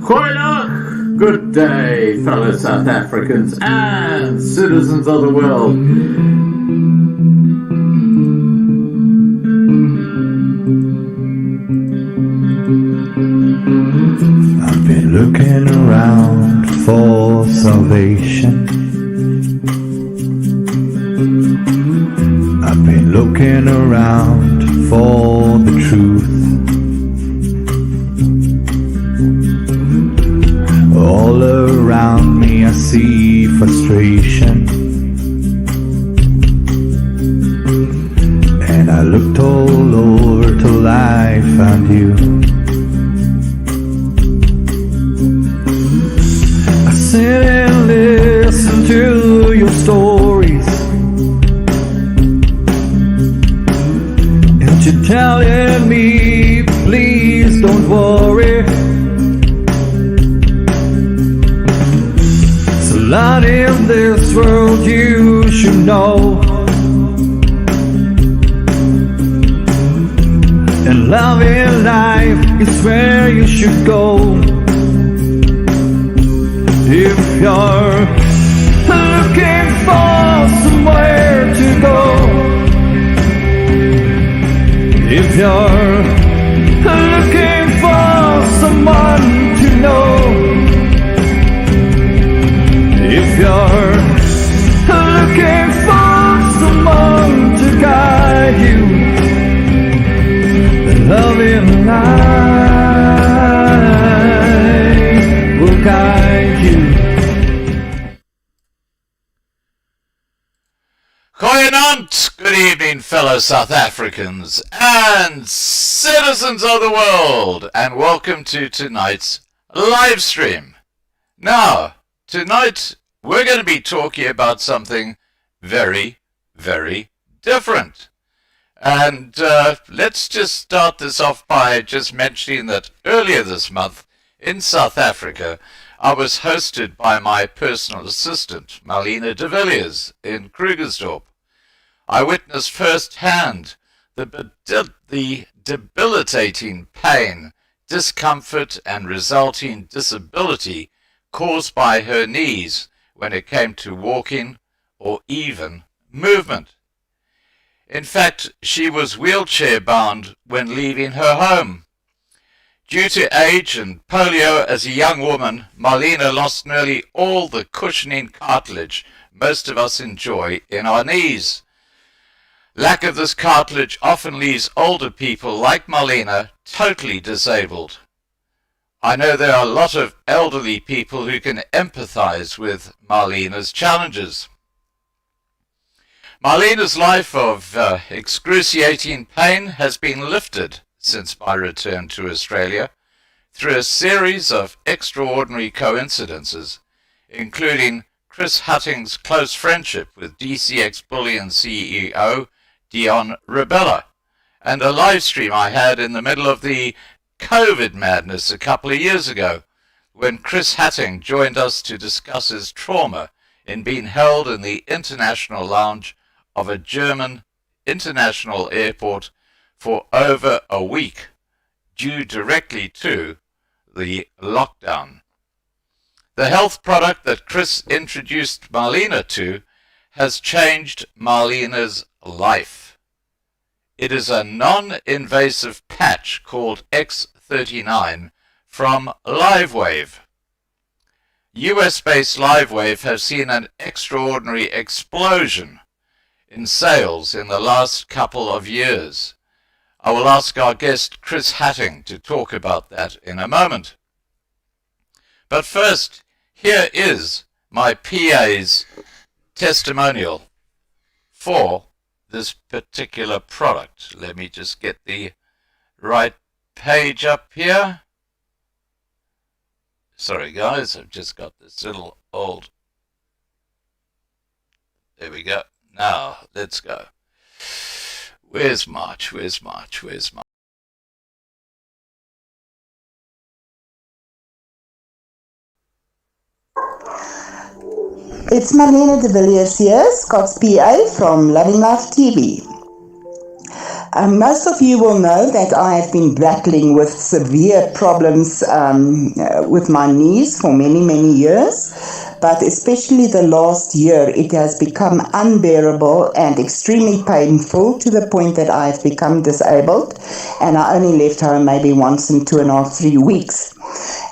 Goeiedag! Good day, fellow South Africans and citizens of the world. I've been looking around for salvation. I've been looking around for the truth. All around me I see frustration, and I looked all over till I found you. I sit and listen to your stories, and you're telling me, please don't worry. Lot in this world you should know, and love in life is where you should go. If you're looking for somewhere to go, if you're looking for someone to know, if you're looking for someone to guide you, then love in life will guide you. Goeienaand, good evening, fellow South Africans and citizens of the world, and welcome to tonight's live stream. Now, tonight we're going to be talking about something very, very different. And let's just start this off by just mentioning that earlier this month in South Africa, I was hosted by my personal assistant, Marlene de Villiers, in Krugersdorp. I witnessed firsthand the debilitating pain, discomfort, and resulting disability caused by her knees when it came to walking or even movement. In fact, she was wheelchair-bound when leaving her home. Due to age and polio as a young woman, Marlene lost nearly all the cushioning cartilage most of us enjoy in our knees. Lack of this cartilage often leaves older people like Marlene totally disabled. I know there are a lot of elderly people who can empathize with Marlene's challenges. Marlene's life of excruciating pain has been lifted since my return to Australia through a series of extraordinary coincidences, including Chris Hattingh's close friendship with DCX Bullion CEO Dion Rebella, and a live stream I had in the middle of the COVID madness a couple of years ago, when Chris Hattingh joined us to discuss his trauma in being held in the international lounge of a German international airport for over a week, due directly to the lockdown. The health product that Chris introduced Marlene to has changed Marlene's life. It is a non-invasive patch called X39 from LifeWave. US-based LifeWave has seen an extraordinary explosion in sales in the last couple of years. I will ask our guest Chris Hattingh to talk about that in a moment. But first, here is my PA's testimonial for this particular product. Let me just get the right page up here. Sorry guys, I've just got this little old... There we go. Now, let's go. Where's March? Where's March? Where's March? It's Marlene de Villiers here, Scott's PA from Loving Life TV. Most of you will know that I have been battling with severe problems with my knees for many, many years. But especially the last year, it has become unbearable and extremely painful to the point that I have become disabled. And I only left home maybe once in 2.5, 3 weeks.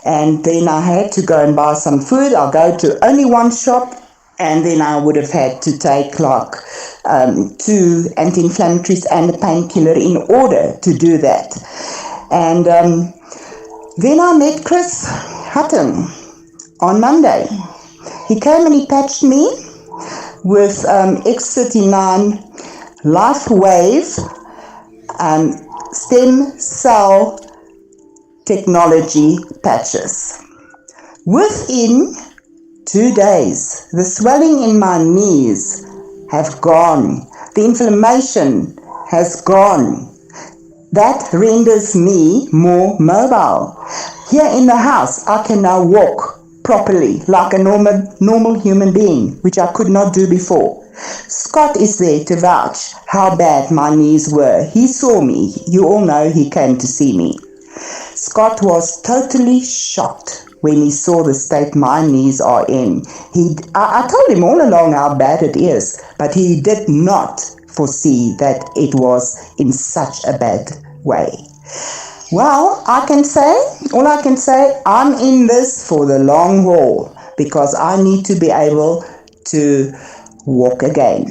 And then I had to go and buy some food. I'll go to only one shop, and then I would have had to take like 2 anti-inflammatories and a painkiller in order to do that. And then I met Chris Hattingh on Monday. He came and he patched me with X39 LifeWave stem cell technology patches. Within 2 days, the swelling in my knees have gone. The inflammation has gone. That renders me more mobile. Here in the house, I can now walk properly like a normal human being, which I could not do before. Scott is there to vouch how bad my knees were. He saw me. You all know he came to see me. Scott was totally shocked when he saw the state my knees are in. I told him all along how bad it is, but he did not foresee that it was in such a bad way. Well, all I can say, I'm in this for the long haul because I need to be able to walk again.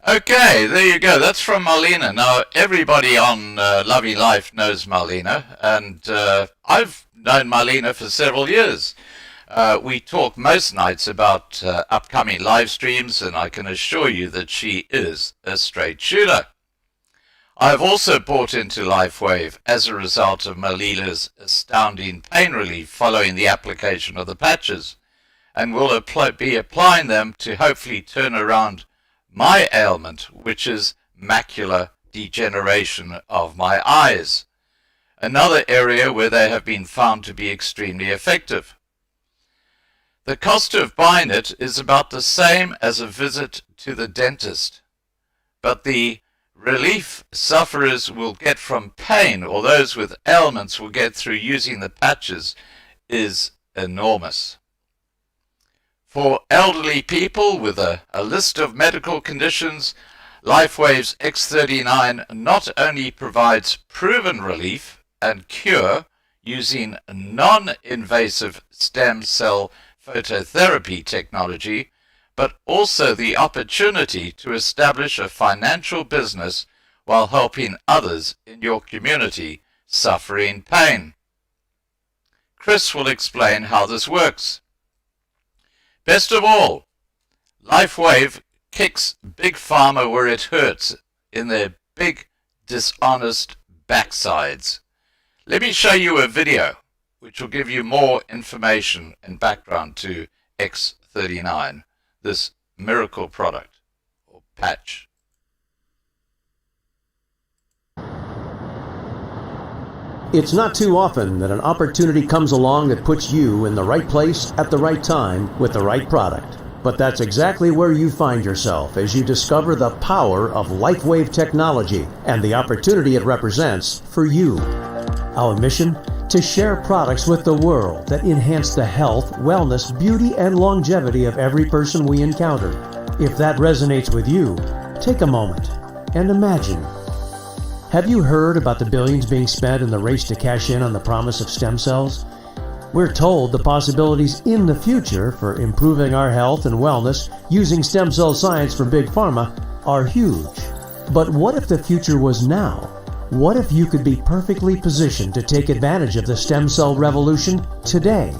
Okay, there you go. That's from Marlena. Now, everybody on Lovey Life knows Marlena, and I've known Marlena for several years. We talk most nights about upcoming live streams, and I can assure you that she is a straight shooter. I've also bought into LifeWave as a result of Marlena's astounding pain relief following the application of the patches, and will be applying them to hopefully turn around my ailment, which is macular degeneration of my eyes, another area where they have been found to be extremely effective. The cost of buying it is about the same as a visit to the dentist, but the relief sufferers will get from pain, or those with ailments will get through using the patches, is enormous. For elderly people with a list of medical conditions, LifeWave's X39 not only provides proven relief and cure using non-invasive stem cell phototherapy technology, but also the opportunity to establish a financial business while helping others in your community suffering pain. Chris will explain how this works. Best of all, LifeWave kicks Big Pharma where it hurts, in their big, dishonest backsides. Let me show you a video which will give you more information and background to X39, this miracle product, or patch. It's not too often that an opportunity comes along that puts you in the right place at the right time with the right product. But that's exactly where you find yourself as you discover the power of LifeWave technology and the opportunity it represents for you. Our mission? To share products with the world that enhance the health, wellness, beauty, and longevity of every person we encounter. If that resonates with you, take a moment and imagine. Have you heard about the billions being spent in the race to cash in on the promise of stem cells? We're told the possibilities in the future for improving our health and wellness using stem cell science from Big Pharma are huge. But what if the future was now? What if you could be perfectly positioned to take advantage of the stem cell revolution today?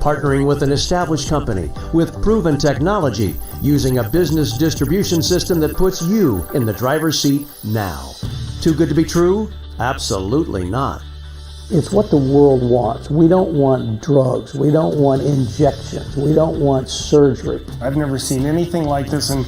Partnering with an established company with proven technology, using a business distribution system that puts you in the driver's seat now. Too good to be true? Absolutely not. It's what the world wants. We don't want drugs. We don't want injections. We don't want surgery. I've never seen anything like this in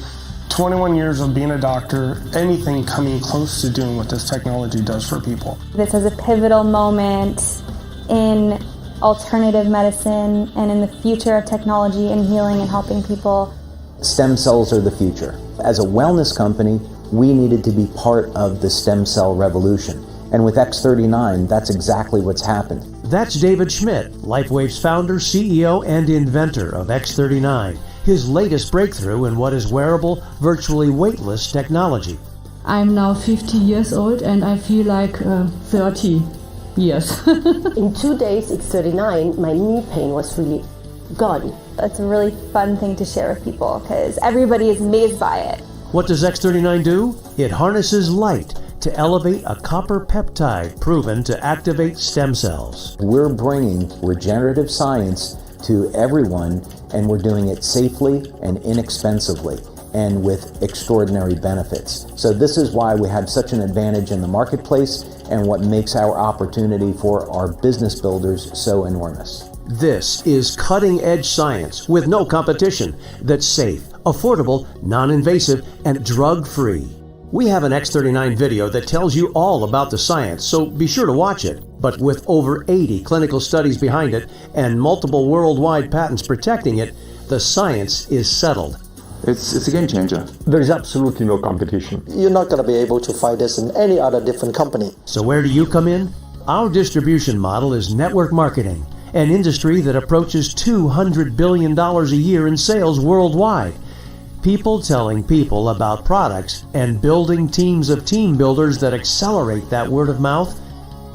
21 years of being a doctor, anything coming close to doing what this technology does for people. This is a pivotal moment in alternative medicine and in the future of technology and healing and helping people. Stem cells are the future. As a wellness company, we needed to be part of the stem cell revolution. And with X39, that's exactly what's happened. That's David Schmidt, LifeWave's founder, CEO, and inventor of X39, his latest breakthrough in what is wearable, virtually weightless technology. I'm now 50 years old and I feel like 30 years. In 2 days, X39, my knee pain was really gone. It's a really fun thing to share with people because everybody is amazed by it. What does X39 do? It harnesses light to elevate a copper peptide proven to activate stem cells. We're bringing regenerative science to everyone, and we're doing it safely and inexpensively and with extraordinary benefits. So this is why we have such an advantage in the marketplace and what makes our opportunity for our business builders so enormous. This is cutting-edge science with no competition that's safe, affordable, non-invasive, and drug-free. We have an X39 video that tells you all about the science, so be sure to watch it. But with over 80 clinical studies behind it and multiple worldwide patents protecting it, the science is settled. It's a game changer. There is absolutely no competition. You're not going to be able to find this in any other different company. So where do you come in? Our distribution model is network marketing, an industry that approaches $200 billion a year in sales worldwide. People telling people about products and building teams of team builders that accelerate that word of mouth.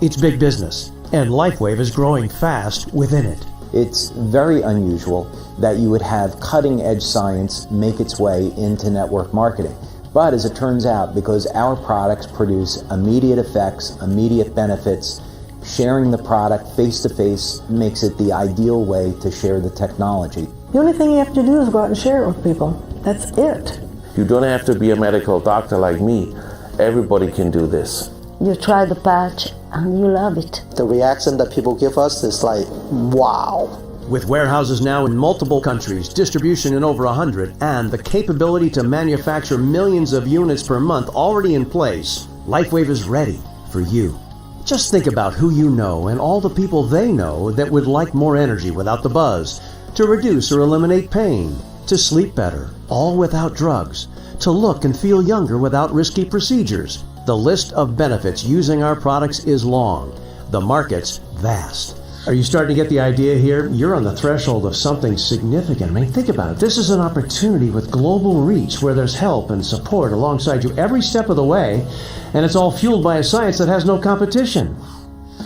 It's big business, and LifeWave is growing fast within it. It's very unusual that you would have cutting-edge science make its way into network marketing. But as it turns out, because our products produce immediate effects, immediate benefits, sharing the product face-to-face makes it the ideal way to share the technology. The only thing you have to do is go out and share it with people. That's it. You don't have to be a medical doctor like me. Everybody can do this. You try the patch and you love it. The reaction that people give us is like, wow. With warehouses now in multiple countries, distribution in over 100, and the capability to manufacture millions of units per month already in place, LifeWave is ready for you. Just think about who you know and all the people they know that would like more energy without the buzz, to reduce or eliminate pain, to sleep better, all without drugs, to look and feel younger without risky procedures. The list of benefits using our products is long. The market's vast. Are you starting to get the idea here? You're on the threshold of something significant. I mean, think about it. This is an opportunity with global reach where there's help and support alongside you every step of the way, and it's all fueled by a science that has no competition.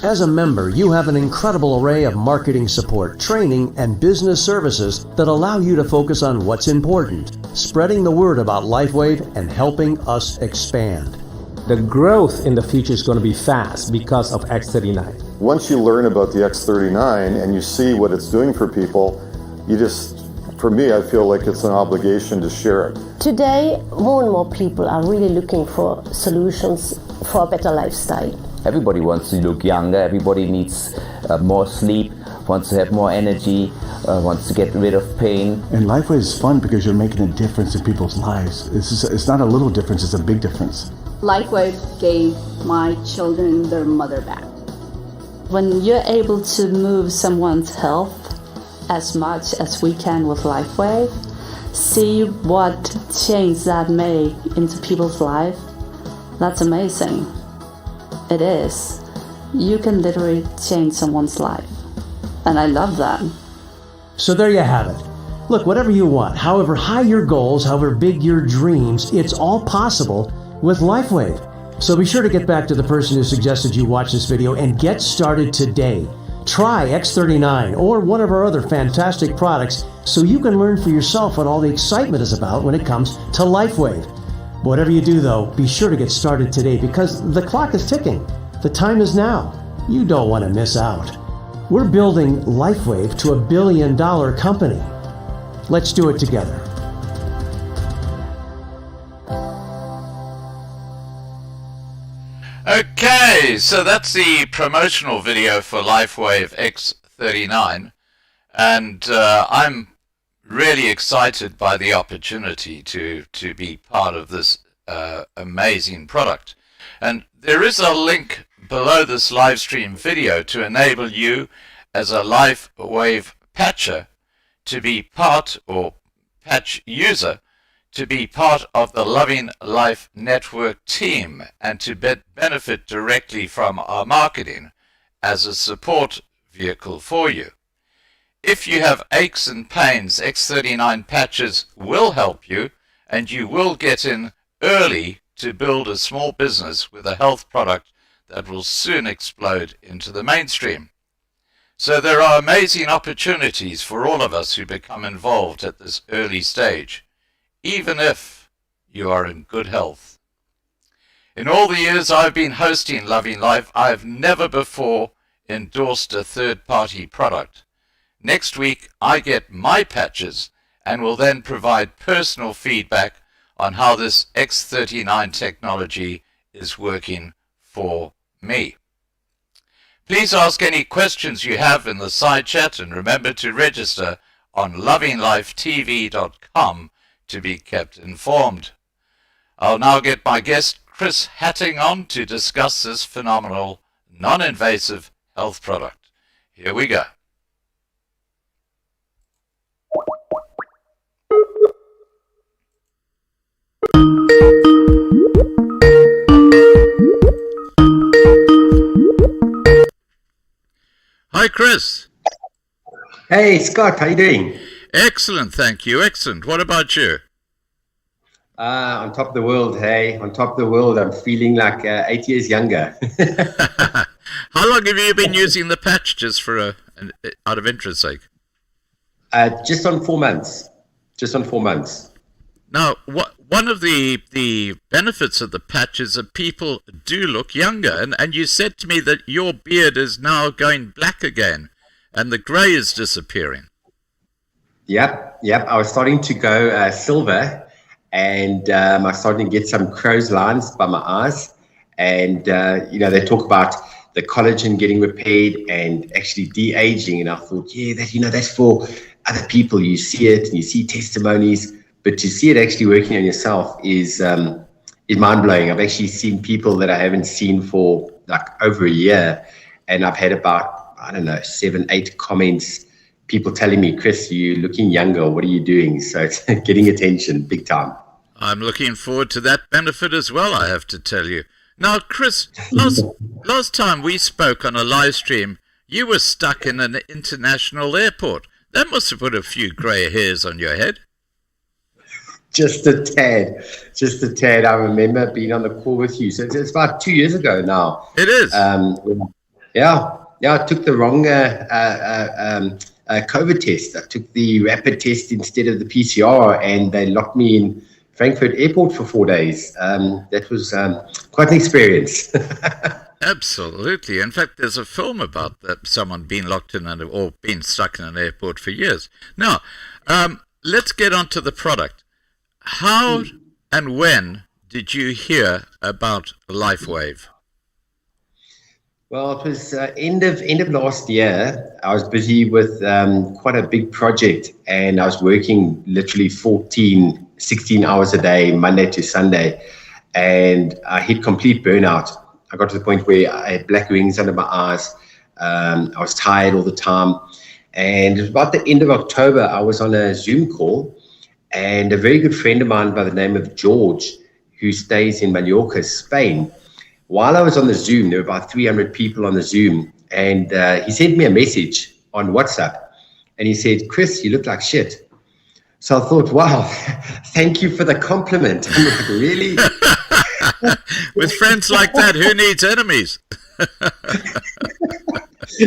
As a member, you have an incredible array of marketing support, training, and business services that allow you to focus on what's important, spreading the word about LifeWave and helping us expand. The growth in the future is going to be fast because of X39. Once you learn about the X39 and you see what it's doing for people, for me, I feel like it's an obligation to share it. Today, more and more people are really looking for solutions for a better lifestyle. Everybody wants to look younger, everybody needs more sleep, wants to have more energy, wants to get rid of pain. And LifeWave is fun because you're making a difference in people's lives. It's not a little difference, it's a big difference. LifeWave gave my children their mother back. When you're able to move someone's health as much as we can with LifeWave, see what change that made into people's life, that's amazing. It is. You can literally change someone's life. And I love that. So there you have it. Look, whatever you want, however high your goals, however big your dreams, it's all possible with LifeWave. So be sure to get back to the person who suggested you watch this video and get started today. Try X39 or one of our other fantastic products so you can learn for yourself what all the excitement is about when it comes to LifeWave. Whatever you do though, be sure to get started today because the clock is ticking. The time is now. You don't want to miss out. We're building LifeWave to $1 billion company. Let's do it together. Okay, so that's the promotional video for LifeWave X39, and I'm really excited by the opportunity to be part of this amazing product. And there is a link below this live stream video to enable you as a LifeWave patcher to be part or patch user to be part of the Loving Life Network team and to benefit directly from our marketing as a support vehicle for you. If you have aches and pains, X39 patches will help you, and you will get in early to build a small business with a health product that will soon explode into the mainstream. So there are amazing opportunities for all of us who become involved at this early stage, even if you are in good health. In all the years I've been hosting Loving Life, I've never before endorsed a third-party product. Next week, I get my patches and will then provide personal feedback on how this X39 technology is working for me. Please ask any questions you have in the side chat, and remember to register on lovinglifetv.com to be kept informed. I'll now get my guest Chris Hattingh on to discuss this phenomenal, non-invasive health product. Here we go. Hi, Chris. Hey, Scott. How you doing? Excellent, thank you. Excellent. What about you? On top of the world, hey. On top of the world. I'm feeling like 8 years younger. How long have you been using the patch, just for out of interest sake? Just on 4 months. Just on 4 months. Now, one of the benefits of the patch is that people do look younger. And you said to me that your beard is now going black again and the grey is disappearing. Yep. I was starting to go silver, and I was starting to get some crow's lines by my eyes. And, they talk about the collagen getting repaired and actually de-aging. And I thought, that's for other people. You see it and you see testimonies. But to see it actually working on yourself is mind-blowing. I've actually seen people that I haven't seen for like over a year, and I've had about, 7, 8 comments, people telling me, Chris, you're looking younger, what are you doing? So it's getting attention big time. I'm looking forward to that benefit as well, I have to tell you. Now, Chris, last time we spoke on a live stream, you were stuck in an international airport. That must have put a few grey hairs on your head. Just a tad. I remember being on the call with you. So it's about 2 years ago now. It is. I took the wrong COVID test. I took the rapid test instead of the PCR, and they locked me in Frankfurt Airport for 4 days. That was quite an experience. Absolutely. In fact, there's a film about that, someone being locked in or being stuck in an airport for years. Now, let's get on to the product. How and when did you hear about LifeWave? Well, it was end of last year. I was busy with quite a big project, and I was working literally 14, 16 hours a day, Monday to Sunday, and I hit complete burnout. I got to the point where I had black rings under my eyes. I was tired all the time, and it was about the end of October. I was on a Zoom call, and a very good friend of mine by the name of George, who stays in Mallorca, Spain. While I was on the Zoom, there were about 300 people on the Zoom, and he sent me a message on WhatsApp, and he said, Chris, you look like shit. So I thought, wow, thank you for the compliment. I'm like, really? With friends like that, who needs enemies?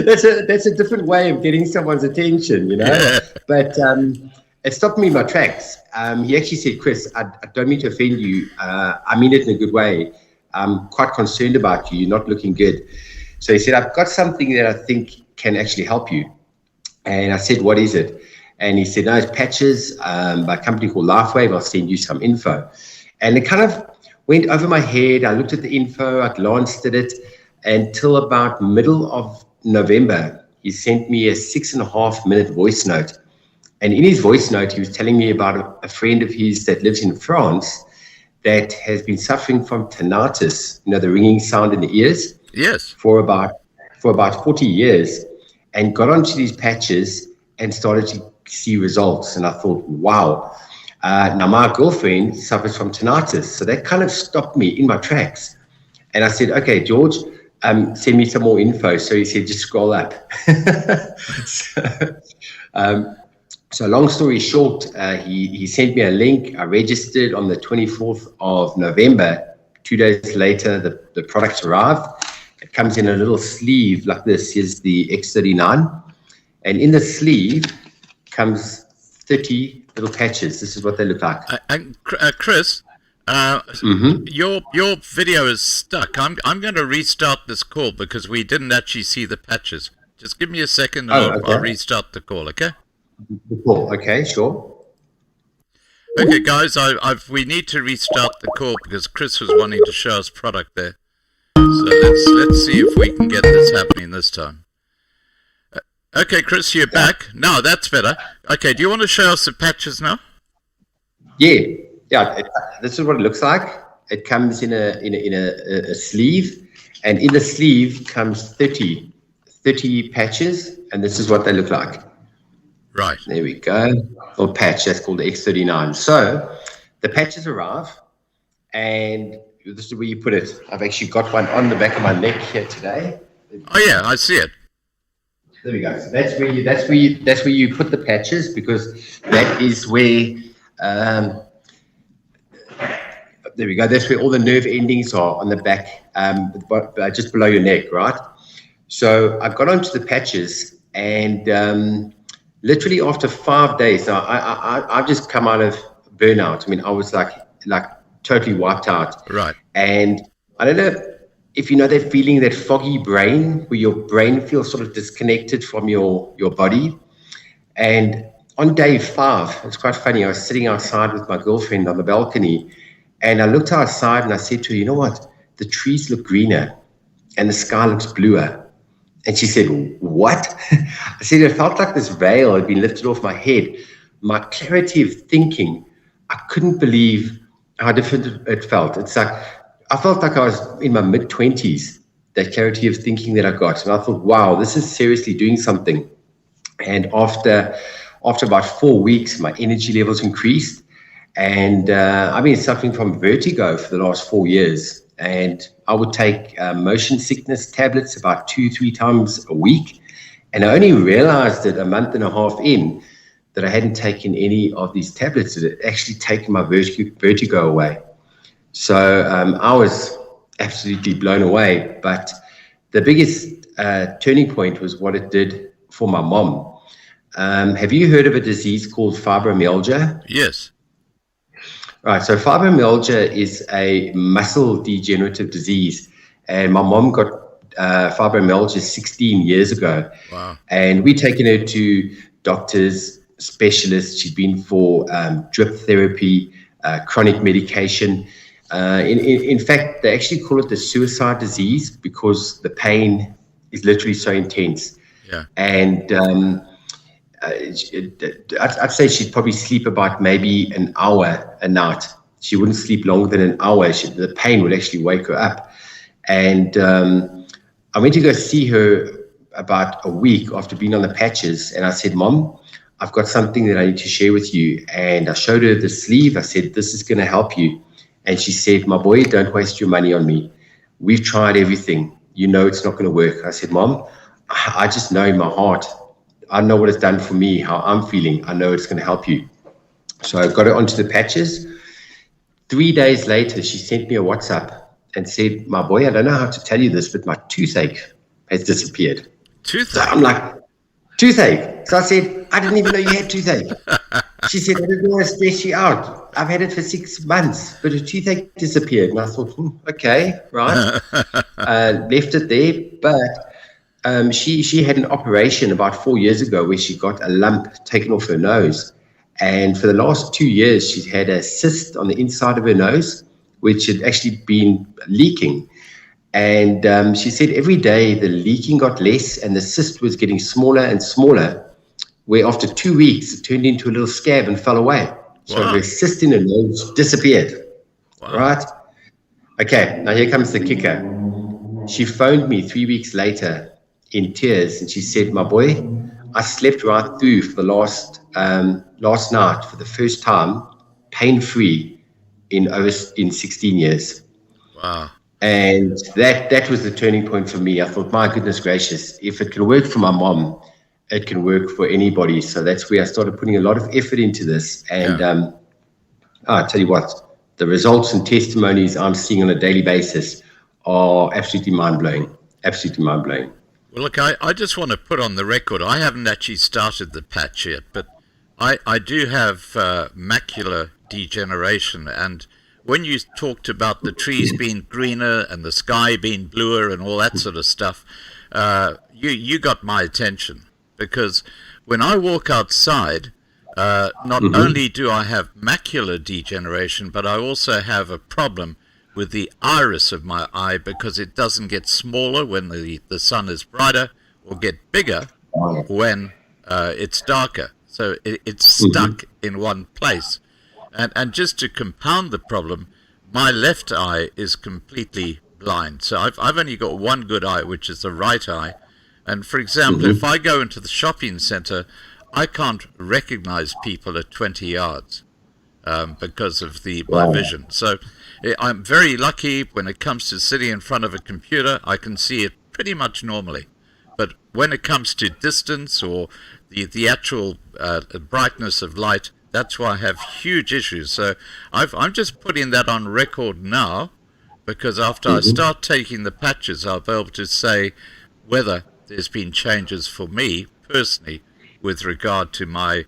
That's a different way of getting someone's attention, Yeah. But it stopped me in my tracks. He actually said, Chris, I don't mean to offend you. I mean it in a good way. I'm quite concerned about you. You're not looking good. So he said, I've got something that I think can actually help you. And I said, what is it? And he said, no, it's patches by a company called LifeWave. I'll send you some info. And it kind of went over my head. I looked at the info. I glanced at it until about middle of November. He sent me a 6.5-minute voice note. And in his voice note, he was telling me about a friend of his that lives in France that has been suffering from tinnitus, the ringing sound in the ears. Yes. For about 40 years, and got onto these patches and started to see results. And I thought, wow. Now, my girlfriend suffers from tinnitus, so that kind of stopped me in my tracks. And I said, okay, George, send me some more info. So he said, just scroll up. So long story short, he sent me a link. I registered on the 24th of November. 2 days later, the products arrived. It comes in a little sleeve like this. Here's the X39. And in the sleeve comes 30 little patches. This is what they look like. And Chris, your video is stuck. I'm going to restart this call because we didn't actually see the patches. Just give me a second and I'll restart the call, okay? Okay, sure. Okay, guys, we need to restart the call because Chris was wanting to show us product there. So let's see if we can get this happening this time. Okay, Chris, you're back. No, that's better. Okay, do you want to show us the patches now? Yeah. This is what it looks like. It comes in a sleeve, and in the sleeve comes 30 patches, and this is what they look like. Right. There we go. Little patch, that's called the X39. So the patches arrive, and this is where you put it. I've actually got one on the back of my neck here today. Oh yeah, I see it. There we go. So that's where you put the patches, because that is where there we go. That's where all the nerve endings are, on the back, just below your neck, right? So I got onto the patches, and literally after 5 days, now I've just come out of burnout. I mean, I was like totally wiped out. Right. And I don't know if you know that feeling, that foggy brain, where your brain feels sort of disconnected from your body. And on day 5, it's quite funny, I was sitting outside with my girlfriend on the balcony, and I looked outside and I said to her, you know what? The trees look greener and the sky looks bluer. And she said, what? I said, it felt like this veil had been lifted off my head. My clarity of thinking, I couldn't believe how different it felt. It's like, I felt like I was in my mid-20s, that clarity of thinking that I got. And I thought, wow, this is seriously doing something. And after about 4 weeks, my energy levels increased. And I've been suffering from vertigo for the last 4 years. And I would take motion sickness tablets about 2-3 times a week. And I only realized it a month and a half in that I hadn't taken any of these tablets. It had actually taken my vertigo away. So I was absolutely blown away. But the biggest turning point was what it did for my mom. Have you heard of a disease called fibromyalgia? Yes. Right, so fibromyalgia is a muscle degenerative disease, and my mom got fibromyalgia 16 years ago. Wow. And we've taken her to doctors, specialists. She's been for drip therapy, chronic medication. In fact, they actually call it the suicide disease because the pain is literally so intense. Yeah. And I'd say she'd probably sleep about maybe an hour a night. She wouldn't sleep longer than an hour. The pain would actually wake her up. And I went to go see her about a week after being on the patches. And I said, Mom, I've got something that I need to share with you. And I showed her the sleeve. I said, this is going to help you. And she said, my boy, don't waste your money on me. We've tried everything. You know it's not going to work. I said, Mom, I just know in my heart, I know what it's done for me, how I'm feeling. I know it's going to help you. So I got her onto the patches. 3 days later, she sent me a WhatsApp and said, my boy, I don't know how to tell you this, but my toothache has disappeared. Toothache? So I'm like, toothache. So I said, I didn't even know you had toothache. She said, I didn't want to stress you out. I've had it for 6 months, but her toothache disappeared. And I thought, okay, right. Left it there, but she had an operation about 4 years ago where she got a lump taken off her nose. And for the last 2 years, she's had a cyst on the inside of her nose, which had actually been leaking. And she said every day the leaking got less and the cyst was getting smaller and smaller, where after 2 weeks, it turned into a little scab and fell away. So her cyst in her nose disappeared. Wow. Right? Okay, now here comes the kicker. She phoned me 3 weeks later in tears, and she said, my boy, I slept right through for the last night for the first time pain-free in 16 years. Wow. And that was the turning point for me. I thought, my goodness gracious, if it can work for my mom, it can work for anybody. So that's where I started putting a lot of effort into this. And I tell you what, the results and testimonies I'm seeing on a daily basis are absolutely mind-blowing. Absolutely mind-blowing. Well, look, I just want to put on the record, I haven't actually started the patch yet, but I do have macular degeneration. And when you talked about the trees being greener and the sky being bluer and all that sort of stuff, you got my attention. Because when I walk outside, not only do I have macular degeneration, but I also have a problem with the iris of my eye because it doesn't get smaller when the sun is brighter or get bigger when it's darker. So it's stuck in one place. And just to compound the problem, my left eye is completely blind. So I've only got one good eye, which is the right eye. And for example, if I go into the shopping center, I can't recognize people at 20 yards because of my vision. So I'm very lucky when it comes to sitting in front of a computer. I can see it pretty much normally. But when it comes to distance or the actual brightness of light, that's why I have huge issues. So I'm just putting that on record now, because after I start taking the patches, I'll be able to say whether there's been changes for me personally with regard to my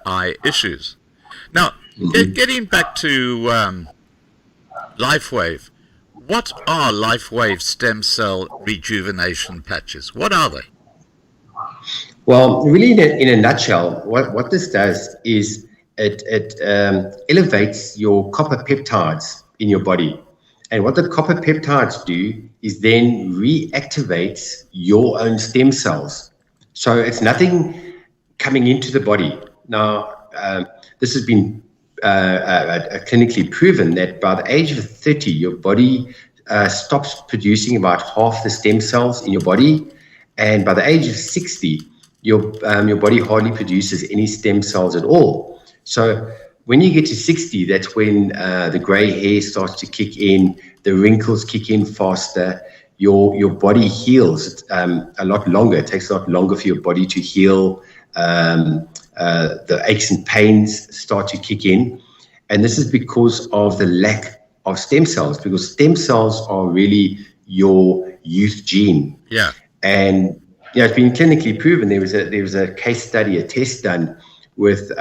eye issues. Now, getting back to LifeWave, what are LifeWave stem cell rejuvenation patches? What are they? Well, really, in a nutshell, what this does is it elevates your copper peptides in your body. And what the copper peptides do is then reactivate your own stem cells. So it's nothing coming into the body. Now, this has been clinically proven that by the age of 30, your body stops producing about half the stem cells in your body. And by the age of 60, your body hardly produces any stem cells at all. So when you get to 60, that's when the gray hair starts to kick in, the wrinkles kick in faster, your body heals a lot longer. It takes a lot longer for your body to heal. The aches and pains start to kick in. And this is because of the lack of stem cells, because stem cells are really your youth gene. Yeah. And it's been clinically proven. There was a case study, a test done with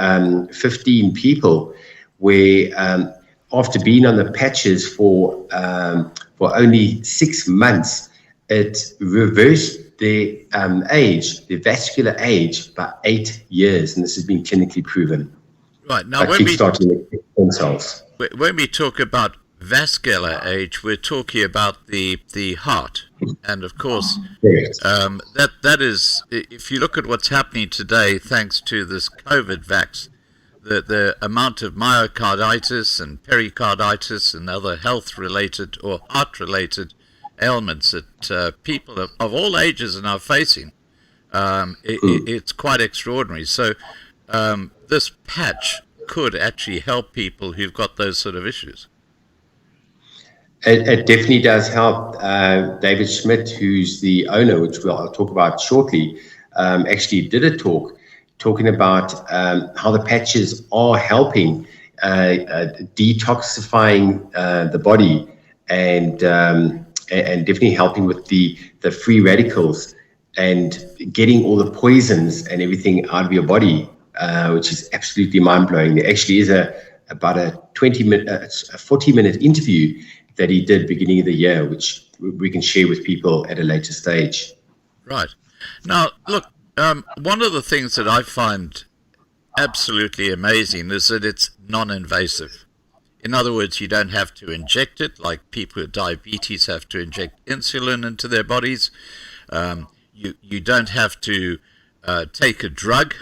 15 people where after being on the patches for only 6 months, it reversed their age, their vascular age, by 8 years. And this has been clinically proven. Right. Now, when we talk about vascular age, we're talking about the heart. And of course, that is, if you look at what's happening today, thanks to this COVID vax, the amount of myocarditis and pericarditis and other health-related or heart-related ailments that people of all ages are now facing, it's quite extraordinary. So this patch could actually help people who've got those sort of issues. It definitely does help. David Schmidt, who's the owner, which I'll talk about shortly, actually did a talk talking about how the patches are helping detoxifying the body and definitely helping with the free radicals and getting all the poisons and everything out of your body, which is absolutely mind-blowing. There actually is about a 40-minute interview that he did beginning of the year, which we can share with people at a later stage. Right. Now, look, one of the things that I find absolutely amazing is that it's non-invasive. In other words, you don't have to inject it like people with diabetes have to inject insulin into their bodies. You don't have to take a drug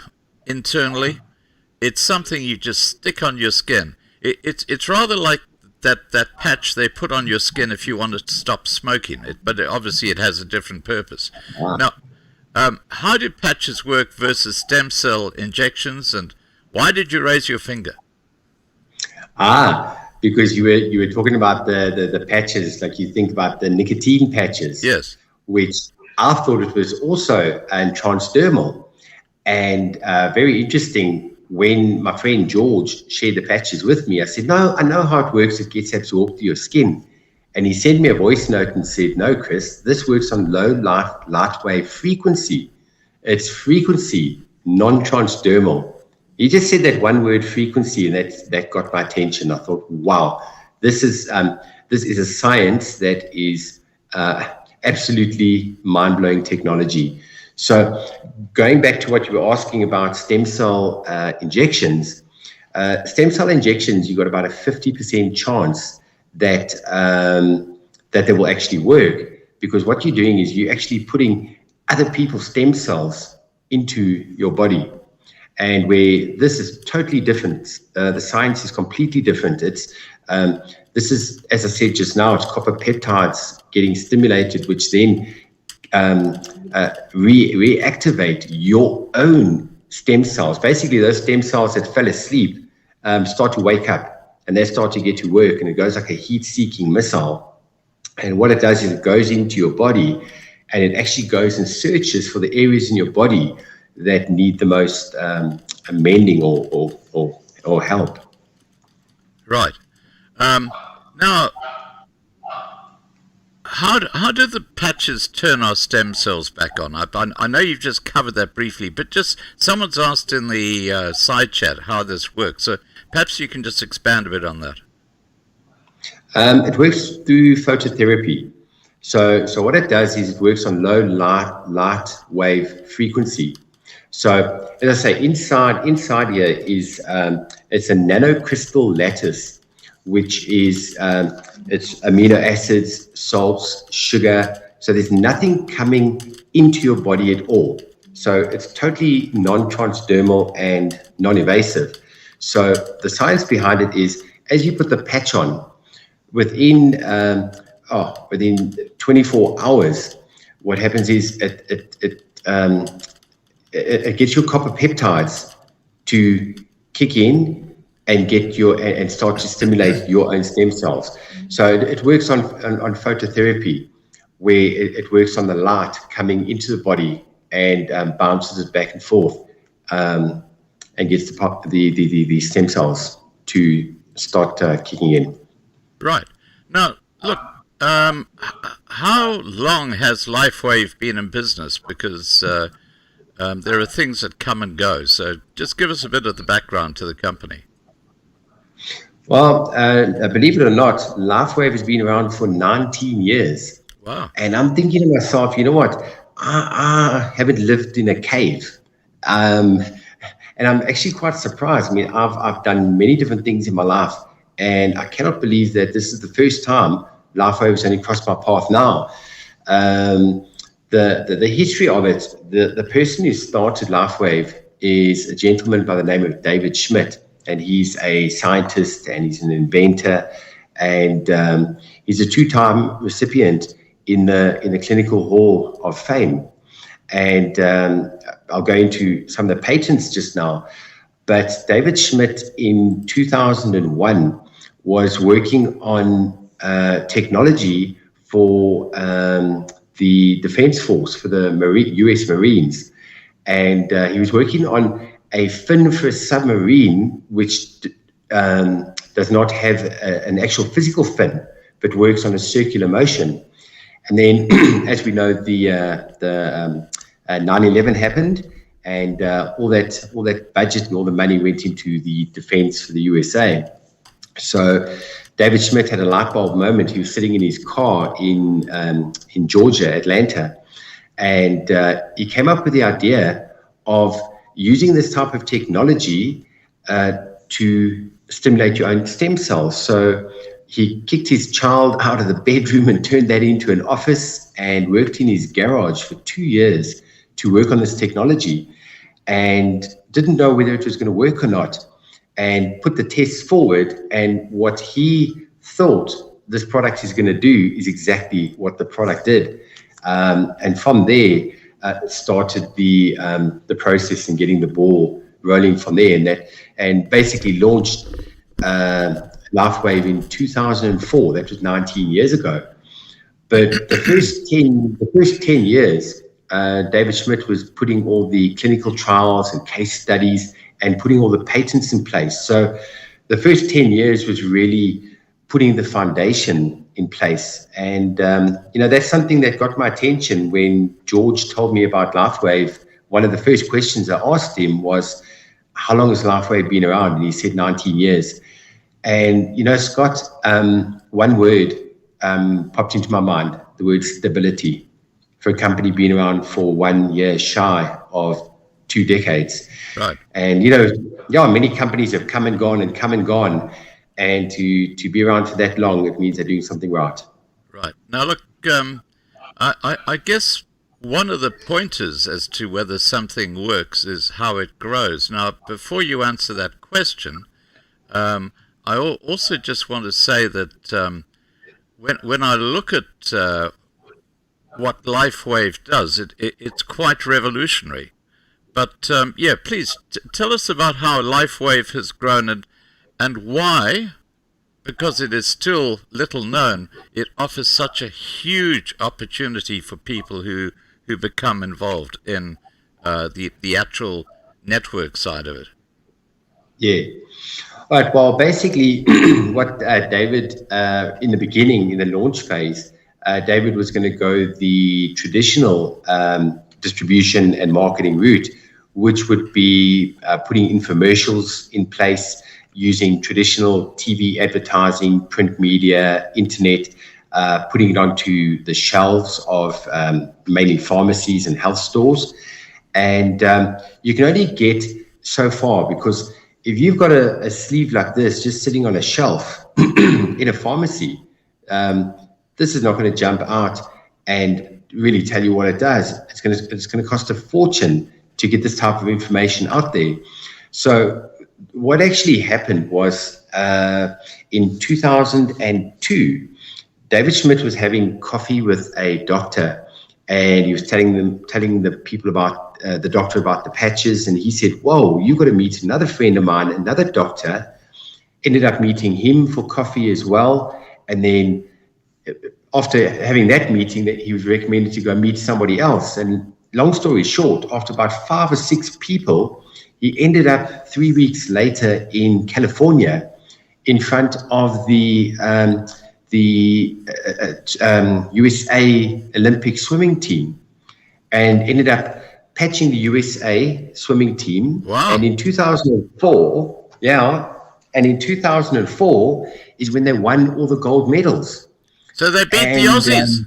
internally. It's something you just stick on your skin. It's rather like that patch they put on your skin if you want to stop smoking it, but obviously it has a different purpose. Wow. Now, how do patches work versus stem cell injections, and why did you raise your finger? Because you were talking about the patches, like you think about the nicotine patches. Yes. Which I thought it was also transdermal. And very interesting, when my friend George shared the patches with me, I said, no, I know how it works. It gets absorbed to your skin. And he sent me a voice note and said, no, Chris, this works on low light wave frequency. It's frequency, non-transdermal. He just said that one word, frequency, and that got my attention. I thought, wow, this is a science that is absolutely mind-blowing technology. So going back to what you were asking about stem cell injections, you got about a 50% chance that they will actually work, because what you're doing is you're actually putting other people's stem cells into your body. And where this is totally different, the science is completely different. This is, as I said just now, it's copper peptides getting stimulated, which then reactivate your own stem cells. Basically, those stem cells that fell asleep start to wake up, and they start to get to work, and it goes like a heat-seeking missile. And what it does is it goes into your body, and it actually goes and searches for the areas in your body that need the most amending or help. Right. Now, how do the patches turn our stem cells back on? I know you've just covered that briefly, but just someone's asked in the side chat how this works. So perhaps you can just expand a bit on that. It works through phototherapy. So what it does is it works on low light wave frequency. So as I say, inside here is it's a nanocrystal lattice, which is it's amino acids, salts, sugar. So there's nothing coming into your body at all. So it's totally non-transdermal and non-invasive. So the science behind it is, as you put the patch on, within 24 hours, what happens is it gets your copper peptides to kick in and and start to stimulate your own stem cells. So it works on phototherapy, where it works on the light coming into the body and bounces it back and forth, and gets the stem cells to start kicking in. Right. Now, look, how long has LifeWave been in business? Because there are things that come and go. So just give us a bit of the background to the company. Well, believe it or not, LifeWave has been around for 19 years. Wow. And I'm thinking to myself, you know what? I haven't lived in a cave. And I'm actually quite surprised. I mean, I've done many different things in my life, and I cannot believe that this is the first time LifeWave has only crossed my path now. The history of it, the person who started LifeWave is a gentleman by the name of David Schmidt, and he's a scientist and he's an inventor, and he's a two-time recipient in the Clinical Hall of Fame. And I'll go into some of the patents just now, but David Schmidt in 2001 was working on technology for the Defense Force, for the US Marines. And he was working on a fin for a submarine, which does not have an actual physical fin, but works on a circular motion. And then, as we know, the 9/11 happened, and all that budget and all the money went into the defense for the USA. So David Schmidt had a light bulb moment. He was sitting in his car in Georgia, Atlanta, and he came up with the idea of using this type of technology to stimulate your own stem cells. So he kicked his child out of the bedroom and turned that into an office, and worked in his garage for 2 years to work on this technology, and didn't know whether it was going to work or not, and put the tests forward. And what he thought this product is going to do is exactly what the product did. And from there, started the process and getting the ball rolling from there, and basically launched LifeWave in 2004. That was 19 years ago. But the first 10 years, David Schmidt was putting all the clinical trials and case studies and putting all the patents in place. So the first 10 years was really putting the foundation in place. And, that's something that got my attention when George told me about LifeWave. One of the first questions I asked him was, how long has LifeWave been around? And he said 19 years. And, Scott, one word popped into my mind, the word stability, for a company being around for 1 year shy of 2 decades. Right. And, many companies have come and gone. And to be around for that long, it means they're doing something right. Right. Now, look, I guess one of the pointers as to whether something works is how it grows. Now, before you answer that question, I also just want to say that when I look at what LifeWave does, it's quite revolutionary. But, please tell us about how LifeWave has grown and why, because it is still little known, it offers such a huge opportunity for people who become involved in the actual network side of it. Yeah. Right. Well, basically, what David, in the beginning, in the launch phase, David was going to go the traditional distribution and marketing route, which would be putting infomercials in place, using traditional TV advertising, print media, internet, putting it onto the shelves of mainly pharmacies and health stores. And you can only get so far, because if you've got a sleeve like this just sitting on a shelf in a pharmacy, this is not going to jump out and really tell you what it does. It's going to cost a fortune to get this type of information out there. So what actually happened was in 2002, David Schmidt was having coffee with a doctor, and he was telling the people about the doctor about the patches, and he said, "Whoa, you got to meet another friend of mine, another doctor." Ended up meeting him for coffee as well, and then after having that meeting, that he was recommended to go meet somebody else. And long story short, after about 5 or 6 people, he ended up 3 weeks later in California in front of the USA Olympic swimming team, and ended up patching the USA swimming team. Wow. And in 2004, in 2004 is when they won all the gold medals. So they beat the Aussies.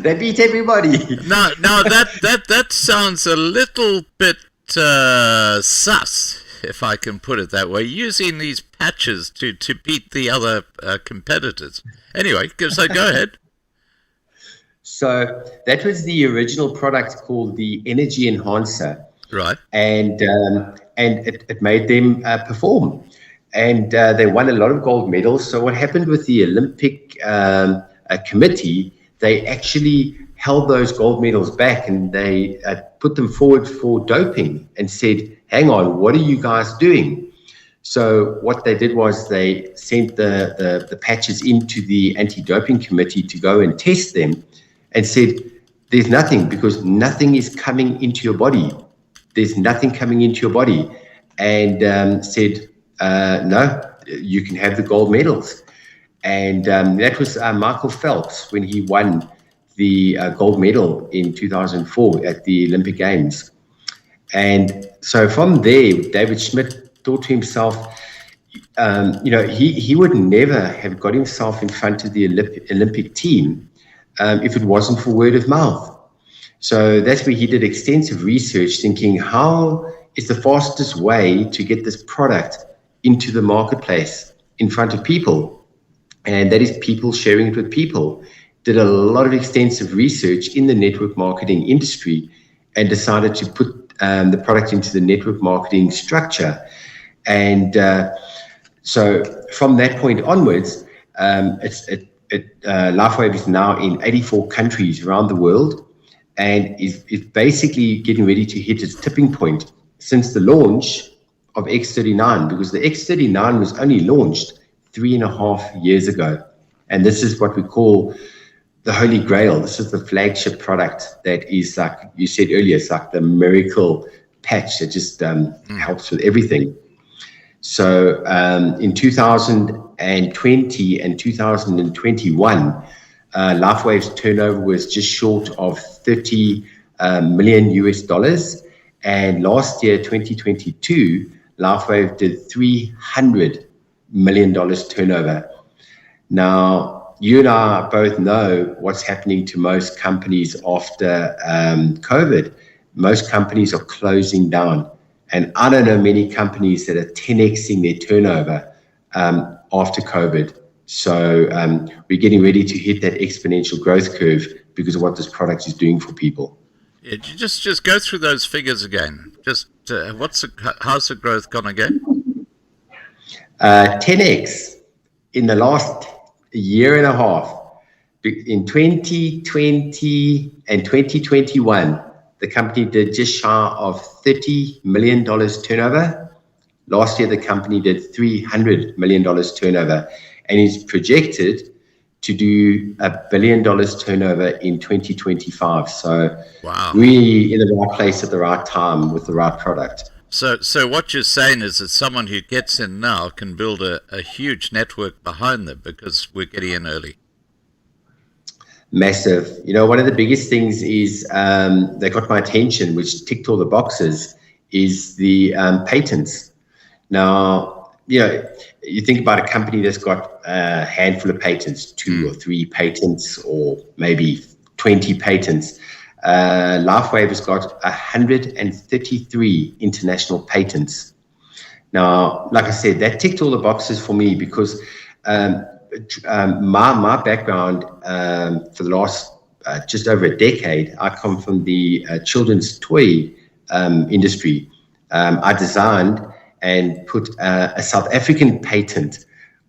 They beat everybody. Now that sounds a little bit sus, if I can put it that way, using these patches to beat the other competitors. Anyway, so go ahead. So that was the original product called the Energy Enhancer. Right. And it made them perform. And they won a lot of gold medals. So what happened with the Olympic committee, they actually held those gold medals back, and they put them forward for doping and said, hang on, what are you guys doing? So what they did was they sent the patches into the anti-doping committee to go and test them, and said, there's nothing, because nothing is coming into your body. There's nothing coming into your body. And said, no, you can have the gold medals. And that was Michael Phelps when he won the gold medal in 2004 at the Olympic Games. And so from there, David Schmidt thought to himself, he would never have got himself in front of the Olympic team if it wasn't for word of mouth. So that's where he did extensive research, thinking, how is the fastest way to get this product into the marketplace in front of people? And that is people sharing it with people. Did a lot of extensive research in the network marketing industry and decided to put the product into the network marketing structure. And so from that point onwards, LifeWave is now in 84 countries around the world, and is basically getting ready to hit its tipping point. Since the launch of X39, because the X39 was only launched 3.5 years ago. And this is what we call the Holy Grail. This is the flagship product that is, like you said earlier, it's like the miracle patch that just helps with everything. So in 2020 and 2021, LifeWave's turnover was just short of $30 million US. And last year, 2022, LifeWave did $300 million turnover. Now, you and I both know what's happening to most companies after COVID. Most companies are closing down. And I don't know many companies that are 10xing their turnover after COVID. So we're getting ready to hit that exponential growth curve because of what this product is doing for people. Yeah, just go through those figures again. Just how's the growth gone again? 10x in the last year and a half. In 2020 and 2021, the company did just shy of $30 million turnover. Last year, the company did $300 million turnover, and is projected to do $1 billion turnover in 2025. So wow, really in the right place at the right time with the right product. So what you're saying is that someone who gets in now can build a huge network behind them because we're getting in early. Massive. You know, one of the biggest things is that got my attention, which ticked all the boxes, is the patents. Now, you know, you think about a company that's got a handful of patents, 2 or 3 patents, or maybe 20 patents. LifeWave has got 133 international patents. Now, like I said, that ticked all the boxes for me because my background for the last just over a decade, I come from the children's toy industry. I designed and put a South African patent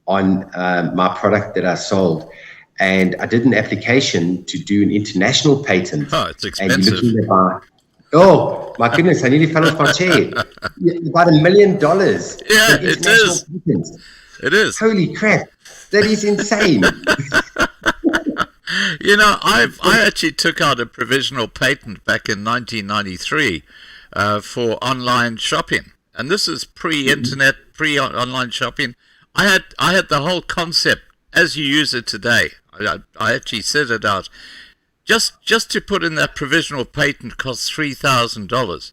on my product that I sold. And I did an application to do an international patent. Oh, it's expensive. And you're looking about, oh my goodness, I nearly fell off my chair. About $1 million. Yeah, it is. Patent. It is. Holy crap. That is insane. You know, I actually took out a provisional patent back in 1993 for online shopping. And this is pre-internet, pre-online shopping. I had the whole concept as you use it today. I actually set it out. Just to put in that provisional patent cost $3,000.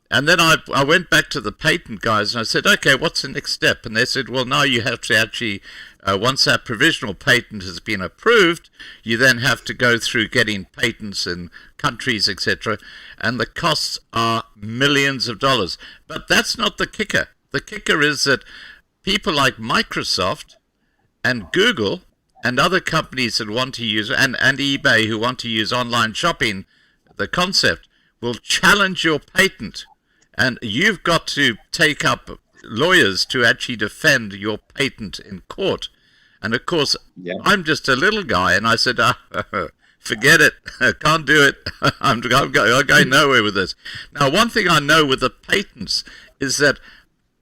And then I went back to the patent guys and I said, okay, what's the next step? And they said, well, now you have to actually, once that provisional patent has been approved, you then have to go through getting patents in countries, etc. And the costs are millions of dollars. But that's not the kicker. The kicker is that people like Microsoft and Google and other companies that want to use, and eBay who want to use online shopping, the concept, will challenge your patent. And you've got to take up lawyers to actually defend your patent in court. And of course, I'm just a little guy, and I said, forget it, I can't do it. I'm going nowhere with this. Now, one thing I know with the patents is that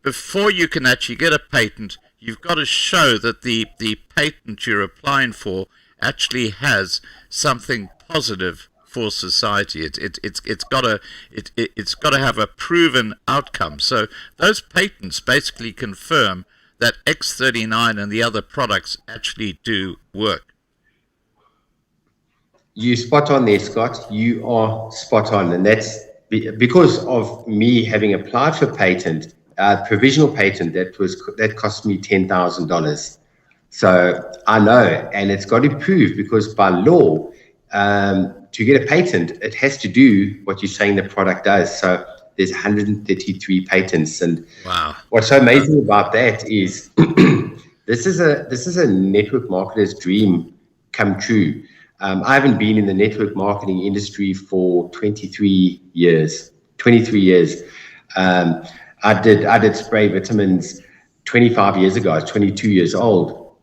before you can actually get a patent, you've got to show that the patent you're applying for actually has something positive for society. It's got to have a proven outcome. So those patents basically confirm that X39 and the other products actually do work. You spot on there, Scott. You are spot on, and that's because of me having applied for patent. Provisional patent that cost me $10,000. So I know, and it's got to prove, because by law, to get a patent, it has to do what you're saying the product does. So there's 133 patents, and wow, what's so amazing about that is this is a network marketer's dream come true. I haven't been in the network marketing industry for 23 years. I did spray vitamins 25 years ago. I was 22 years old,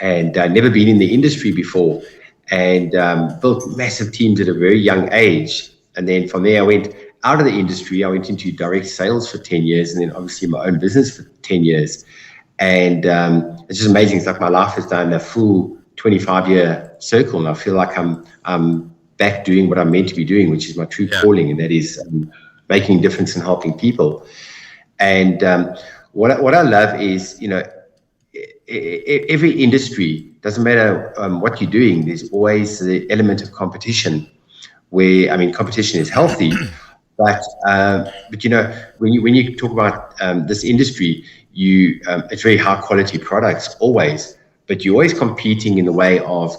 and I'd never been in the industry before, and built massive teams at a very young age. And then from there I went out of the industry, I went into direct sales for 10 years, and then obviously my own business for 10 years. And it's just amazing. It's like my life has done a full 25-year circle, and I feel like I'm back doing what I'm meant to be doing, which is my true calling, and that is making a difference and helping people. And what I love is, every industry, doesn't matter what you're doing, there's always the element of competition, where, I mean, competition is healthy, but when you talk about this industry, it's very high quality products always, but you're always competing in the way of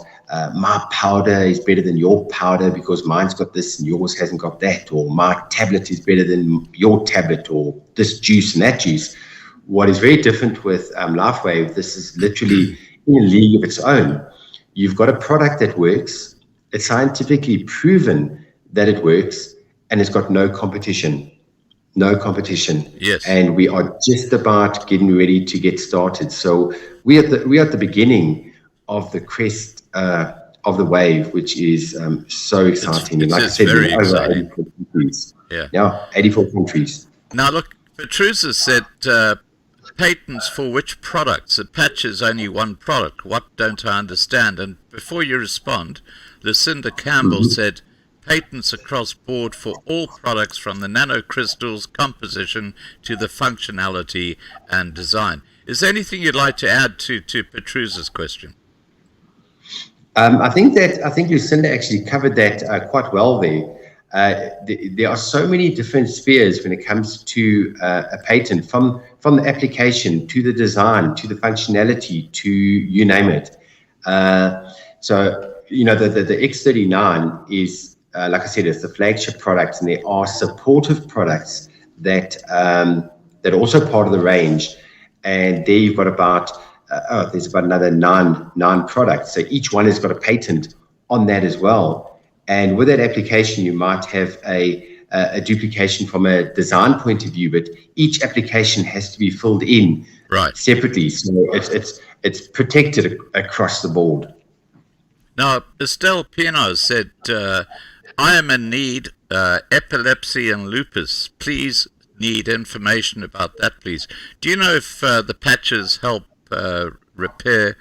my powder is better than your powder because mine's got this and yours hasn't got that, or my tablet is better than your tablet, or this juice and that juice. What is very different with LifeWave, this is literally in a league of its own. You've got a product that works, it's scientifically proven that it works, and it's got no competition. No competition. Yes. And we are just about getting ready to get started. So we're at the beginning of the crest of the wave, which is so exciting. And like I said, very over exciting. 84 countries. Yeah, 84 countries. Now look, Petruza said patents for which products? The patch is only one product. What don't I understand? And before you respond, Lucinda Campbell said, patents across board for all products from the nanocrystals composition to the functionality and design. Is there anything you'd like to add to Petruza's question? I think Lucinda actually covered that quite well there. There are so many different spheres when it comes to a patent, from the application to the design to the functionality to you name it. So the X39 is, like I said, it's the flagship product, and there are supportive products that are also part of the range. And there you've got about there's about another nine products. So each one has got a patent on that as well. And with that application, you might have a duplication from a design point of view, but each application has to be filled in separately. So it's protected across the board. Now, Estelle Pino said, I am in need, epilepsy and lupus. Please need information about that, please. Do you know if the patches help repair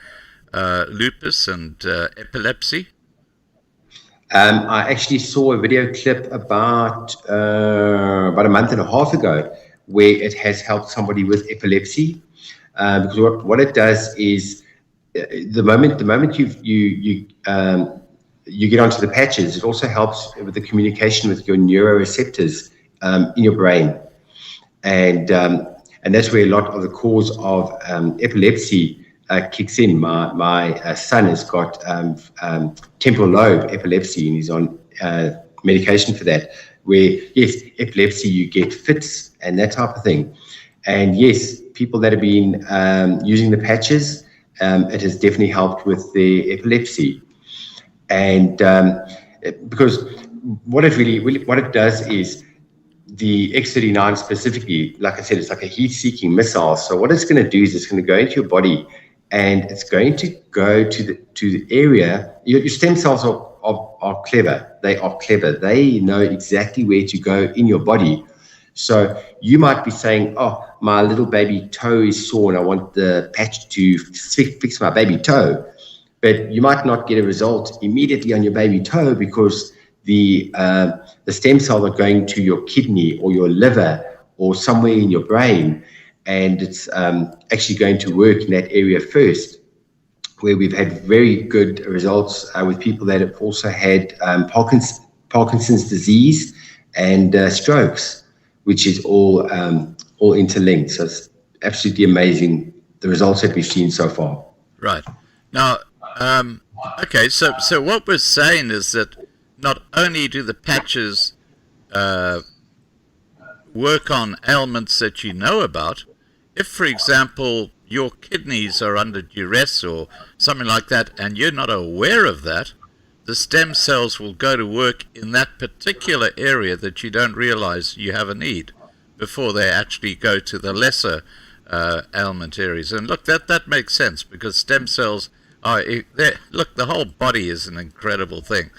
lupus and epilepsy? I actually saw a video clip about a month and a half ago where it has helped somebody with epilepsy, because what it does is the moment you get onto the patches, it also helps with the communication with your neuroreceptors in your brain, and that's where a lot of the cause of epilepsy kicks in. My son has got temporal lobe epilepsy, and he's on medication for that, where, yes, epilepsy, you get fits and that type of thing. And yes, people that have been using the patches, it has definitely helped with the epilepsy. And because what it does is, the X39 specifically, like I said, it's like a heat-seeking missile. So what it's going to do is it's going to go into your body, and it's going to go to the area. Your stem cells are clever. They are clever. They know exactly where to go in your body. So you might be saying, oh, my little baby toe is sore and I want the patch to fix my baby toe. But you might not get a result immediately on your baby toe, because the stem cells are going to your kidney or your liver or somewhere in your brain, and it's actually going to work in that area first, where we've had very good results with people that have also had Parkinson's disease and strokes, which is all interlinked. So it's absolutely amazing, the results that we've seen so far. Right. Now, okay, so what we're saying is that not only do the patches work on ailments that you know about, if, for example, your kidneys are under duress or something like that, and you're not aware of that, the stem cells will go to work in that particular area that you don't realize you have a need before they actually go to the lesser ailment areas. And look, that makes sense, because stem cells are, look, the whole body is an incredible thing.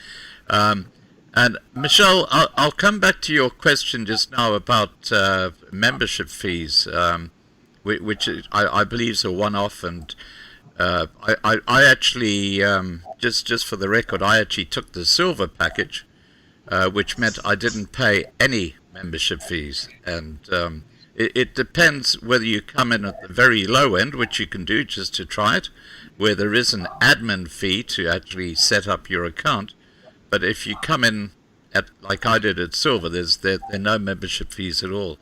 And Michelle, I'll come back to your question just now about membership fees, which I believe is a one-off. And I actually, just for the record, I actually took the silver package, which meant I didn't pay any membership fees. And it depends whether you come in at the very low end, which you can do just to try it, where there is an admin fee to actually set up your account. But if you come in at, like I did at silver, there are no membership fees at all.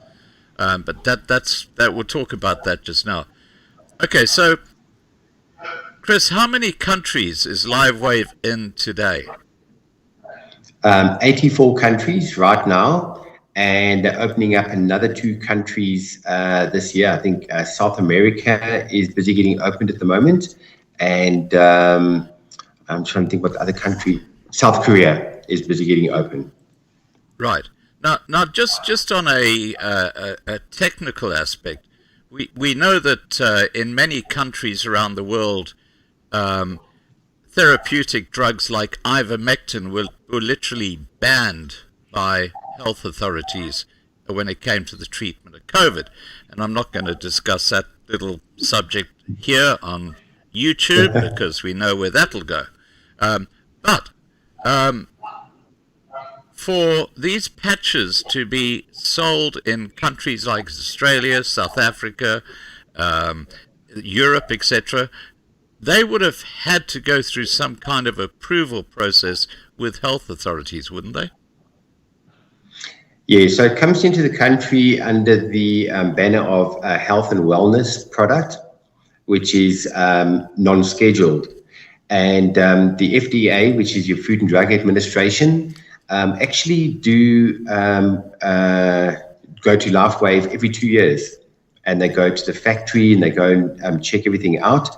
But that we'll talk about that just now. Okay, so Chris, how many countries is LifeWave in today? 84 countries right now, and they're opening up another 2 countries this year. I think South America is busy getting opened at the moment, and I'm trying to think what the other country. South Korea is busy getting open. Right. Now, just on a technical aspect, we know that in many countries around the world, therapeutic drugs like ivermectin were literally banned by health authorities when it came to the treatment of COVID. And I'm not going to discuss that little subject here on YouTube because we know where that'll go. But for these patches to be sold in countries like Australia, South Africa, Europe, etc., they would have had to go through some kind of approval process with health authorities, wouldn't they? Yeah, so it comes into the country under the banner of a health and wellness product, which is non-scheduled. And the FDA, which is your Food and Drug Administration, actually do go to LifeWave every 2 years. And they go to the factory and they go and check everything out.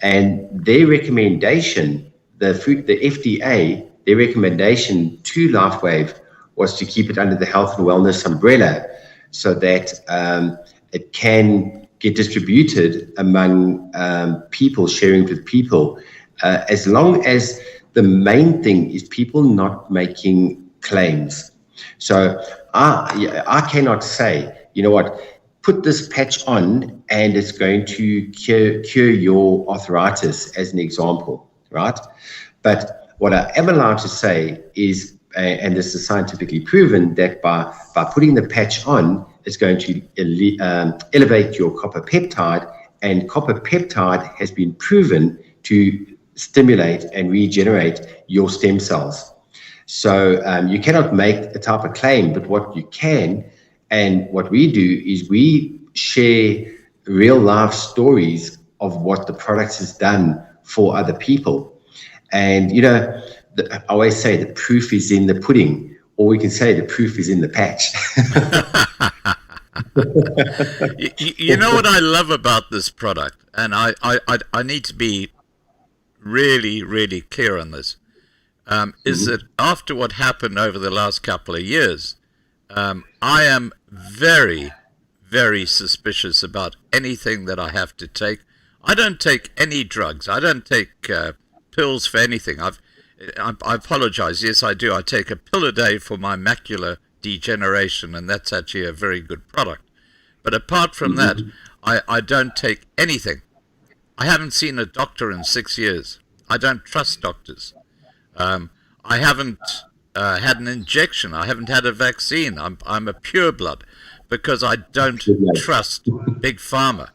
And their recommendation, the FDA, their recommendation to LifeWave was to keep it under the health and wellness umbrella so that it can get distributed among people, sharing with people, as long as the main thing is people not making claims. So I cannot say, you know what, put this patch on and it's going to cure your arthritis, as an example, right? But what I am allowed to say is, and this is scientifically proven, that by putting the patch on, it's going to elevate your copper peptide, and copper peptide has been proven to stimulate and regenerate your stem cells. So you cannot make a type of claim, but what you can, and what we do, is we share real life stories of what the product has done for other people. And, you know, I always say the proof is in the pudding, or we can say the proof is in the patch. You know what I love about this product, and I need to be really, really clear on this, is that after what happened over the last couple of years, I am very, very suspicious about anything that I have to take. I don't take any drugs. I don't take pills for anything. I apologize. Yes, I do. I take a pill a day for my macular degeneration, and that's actually a very good product. But apart from that, I don't take anything. I haven't seen a doctor in 6 years. I don't trust doctors. I haven't had an injection. I haven't had a vaccine. I'm a pureblood because I don't trust big pharma,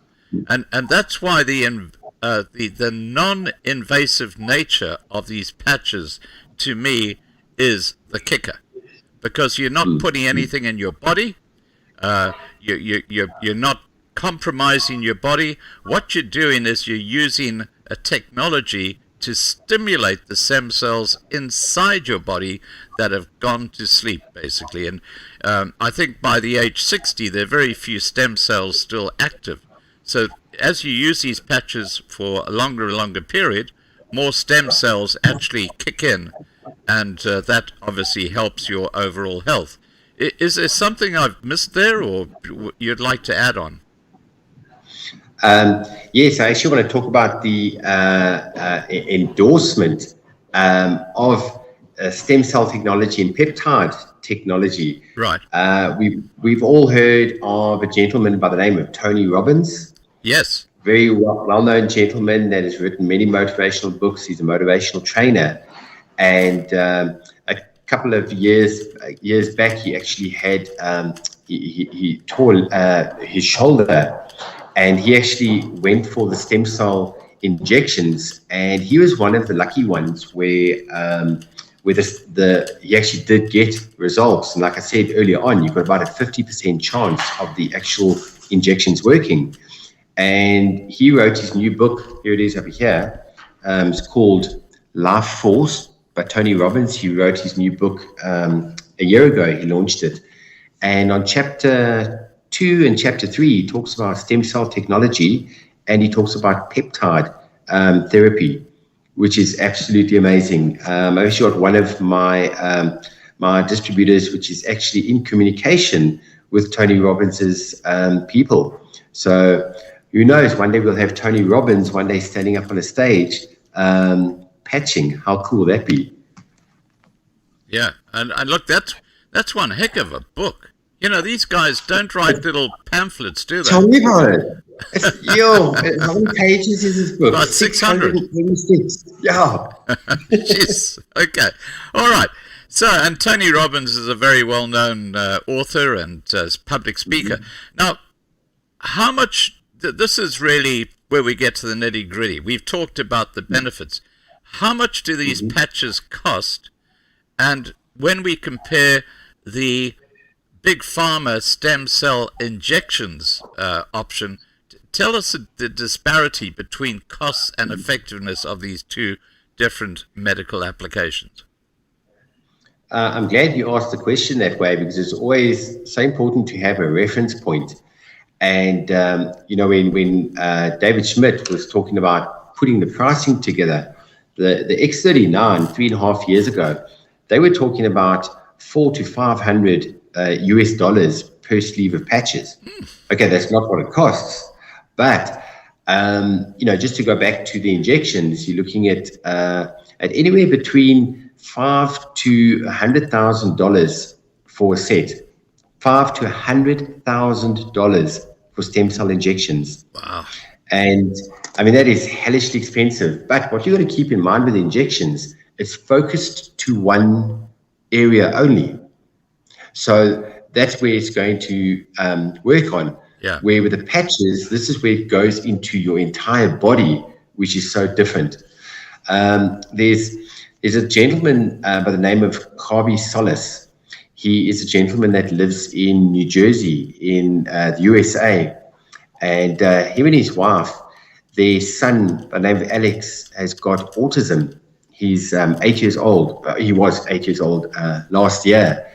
and that's why the non-invasive nature of these patches, to me, is the kicker, because you're not putting anything in your body. You're not compromising your body. What you're doing is you're using a technology to stimulate the stem cells inside your body that have gone to sleep, basically. And I think by the age 60, there are very few stem cells still active. So as you use these patches for a longer period, more stem cells actually kick in, and that obviously helps your overall health. Is there something I've missed there, or you'd like to add on? Yes, I actually want to talk about the endorsement of stem cell technology and peptide technology. Right. We've all heard of a gentleman by the name of Tony Robbins. Yes. Very well-known gentleman that has written many motivational books. He's a motivational trainer. And a couple of years back, he actually had he tore his shoulder, and he actually went for the stem cell injections. And he was one of the lucky ones where he actually did get results. And like I said earlier on, you've got about a 50% chance of the actual injections working. And he wrote his new book. Here it is over here. It's called Life Force by Tony Robbins. He wrote his new book a year ago. He launched it. And on chapter 2 and chapter 3, he talks about stem cell technology, and he talks about peptide therapy, which is absolutely amazing. I actually got one of my distributors, which is actually in communication with Tony Robbins's people. So who knows, one day we'll have Tony Robbins one day standing up on a stage patching. How cool would that be? Yeah, and look, that's one heck of a book. You know, these guys don't write little pamphlets, do they? Tell me about it. How many pages is this book? About 600. 626. Yeah. Jeez. Okay. All right. So, and Tony Robbins is a very well-known author and public speaker. Mm-hmm. Now, how much... This is really where we get to the nitty-gritty. We've talked about the benefits. How much do these patches cost? And when we compare the big pharma stem cell injections option, tell us the disparity between costs and effectiveness of these two different medical applications. I'm glad you asked the question that way, because it's always so important to have a reference point. And, when David Schmidt was talking about putting the pricing together, the X39 3.5 years ago, they were talking about $400 to $500 US per sleeve of patches. Okay, that's not what it costs. But, just to go back to the injections, you're looking at anywhere between $500,000 to $100,000 for a set. $500,000 to $100,000 for stem cell injections. Wow. And I mean, that is hellishly expensive. But what you got to keep in mind with injections, it's focused to one area only. So that's where it's going to work on. Yeah. Where with the patches, this is where it goes into your entire body, which is so different. There's a gentleman by the name of Carby Solis. He is a gentleman that lives in New Jersey in the USA. And him and his wife, their son by the name of Alex, has got autism. He's 8 years old. He was 8 years old last year.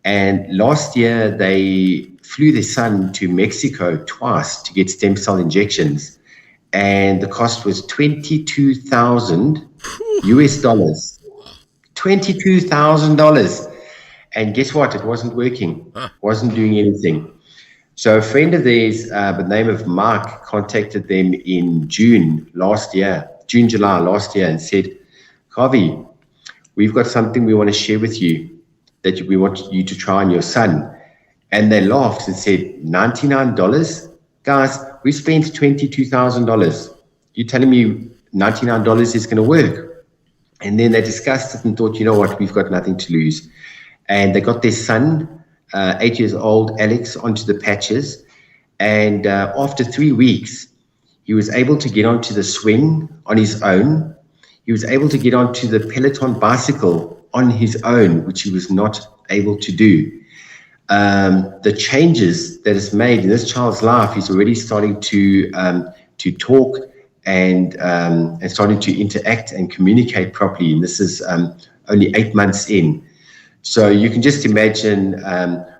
And last year, they flew their son to Mexico twice to get stem cell injections. And the cost was $22,000 US dollars. $22,000. And guess what? It wasn't working. Wasn't doing anything. So a friend of theirs by the name of Mark contacted them in July last year, and said, Kavi, we've got something we want to share with you that we want you to try on your son. And they laughed and said, $99? Guys, we spent $22,000. You're telling me $99 is going to work? And then they discussed it and thought, you know what, we've got nothing to lose. And they got their son, 8 years old, Alex, onto the patches. And after 3 weeks, he was able to get onto the swing on his own. He was able to get onto the Peloton bicycle on his own, which he was not able to do. The changes that it's made in this child's life, he's already starting to talk and starting to interact and communicate properly. And this is only 8 months in. So you can just imagine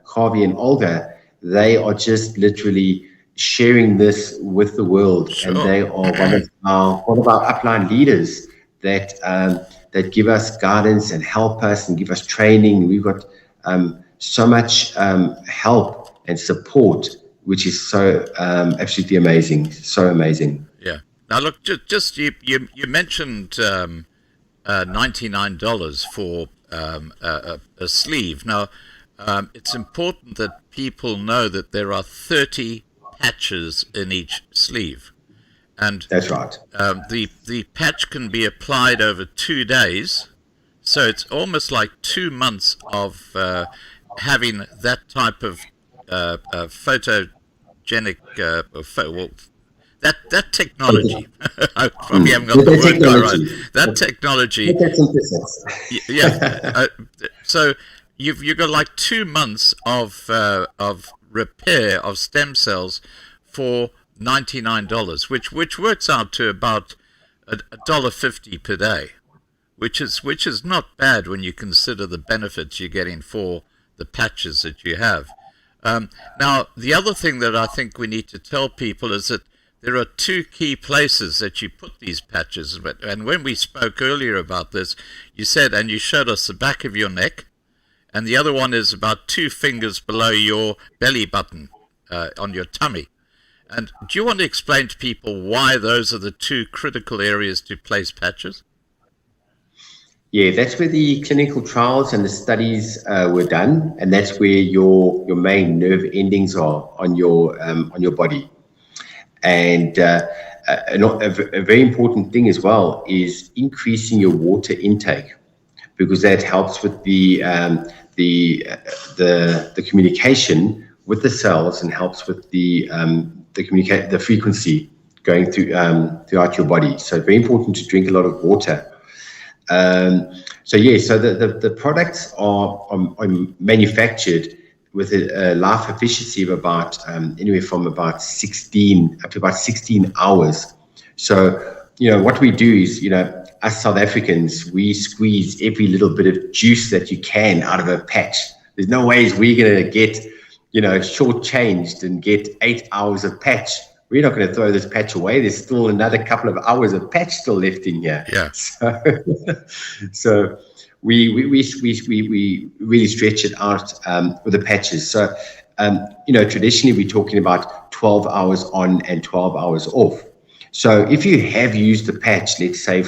Harvey and Olga, they are just literally sharing this with the world. Sure. And they are one of our upline leaders that give us guidance and help us and give us training. We've got so much help and support, which is so absolutely amazing. So amazing. Yeah. Now look, just you mentioned $99 for a sleeve. Now, it's important that people know that there are 30 patches in each sleeve. And that's right. The patch can be applied over 2 days, so it's almost like 2 months of having that type of photogenic, that technology. I probably haven't got the word quite right. That technology. Yeah. So you've got like 2 months of repair of stem cells for $99, which works out to about $1.50 per day, which is not bad when you consider the benefits you're getting for the patches that you have. Now, the other thing that I think we need to tell people is that there are 2 key places that you put these patches. And when we spoke earlier about this, you said, and you showed us the back of your neck, and the other one is about 2 fingers below your belly button on your tummy. And do you want to explain to people why those are the 2 critical areas to place patches? Yeah, that's where the clinical trials and the studies were done, and that's where your main nerve endings are on your body. And a very important thing as well is increasing your water intake, because that helps with the communication with the cells and helps with the frequency going throughout your body. So very important to drink a lot of water. So the products are manufactured with a life efficiency of about anywhere from about 16 up to about 16 hours. So what we do is, us South Africans, we squeeze every little bit of juice that you can out of a patch. There's no ways we're going to get shortchanged and get 8 hours of patch. We're not going to throw this patch away. There's still another couple of hours of patch still left in here. Yeah. So we really stretch it out with the patches. So traditionally we're talking about 12 hours on and 12 hours off. So if you have used the patch, let's say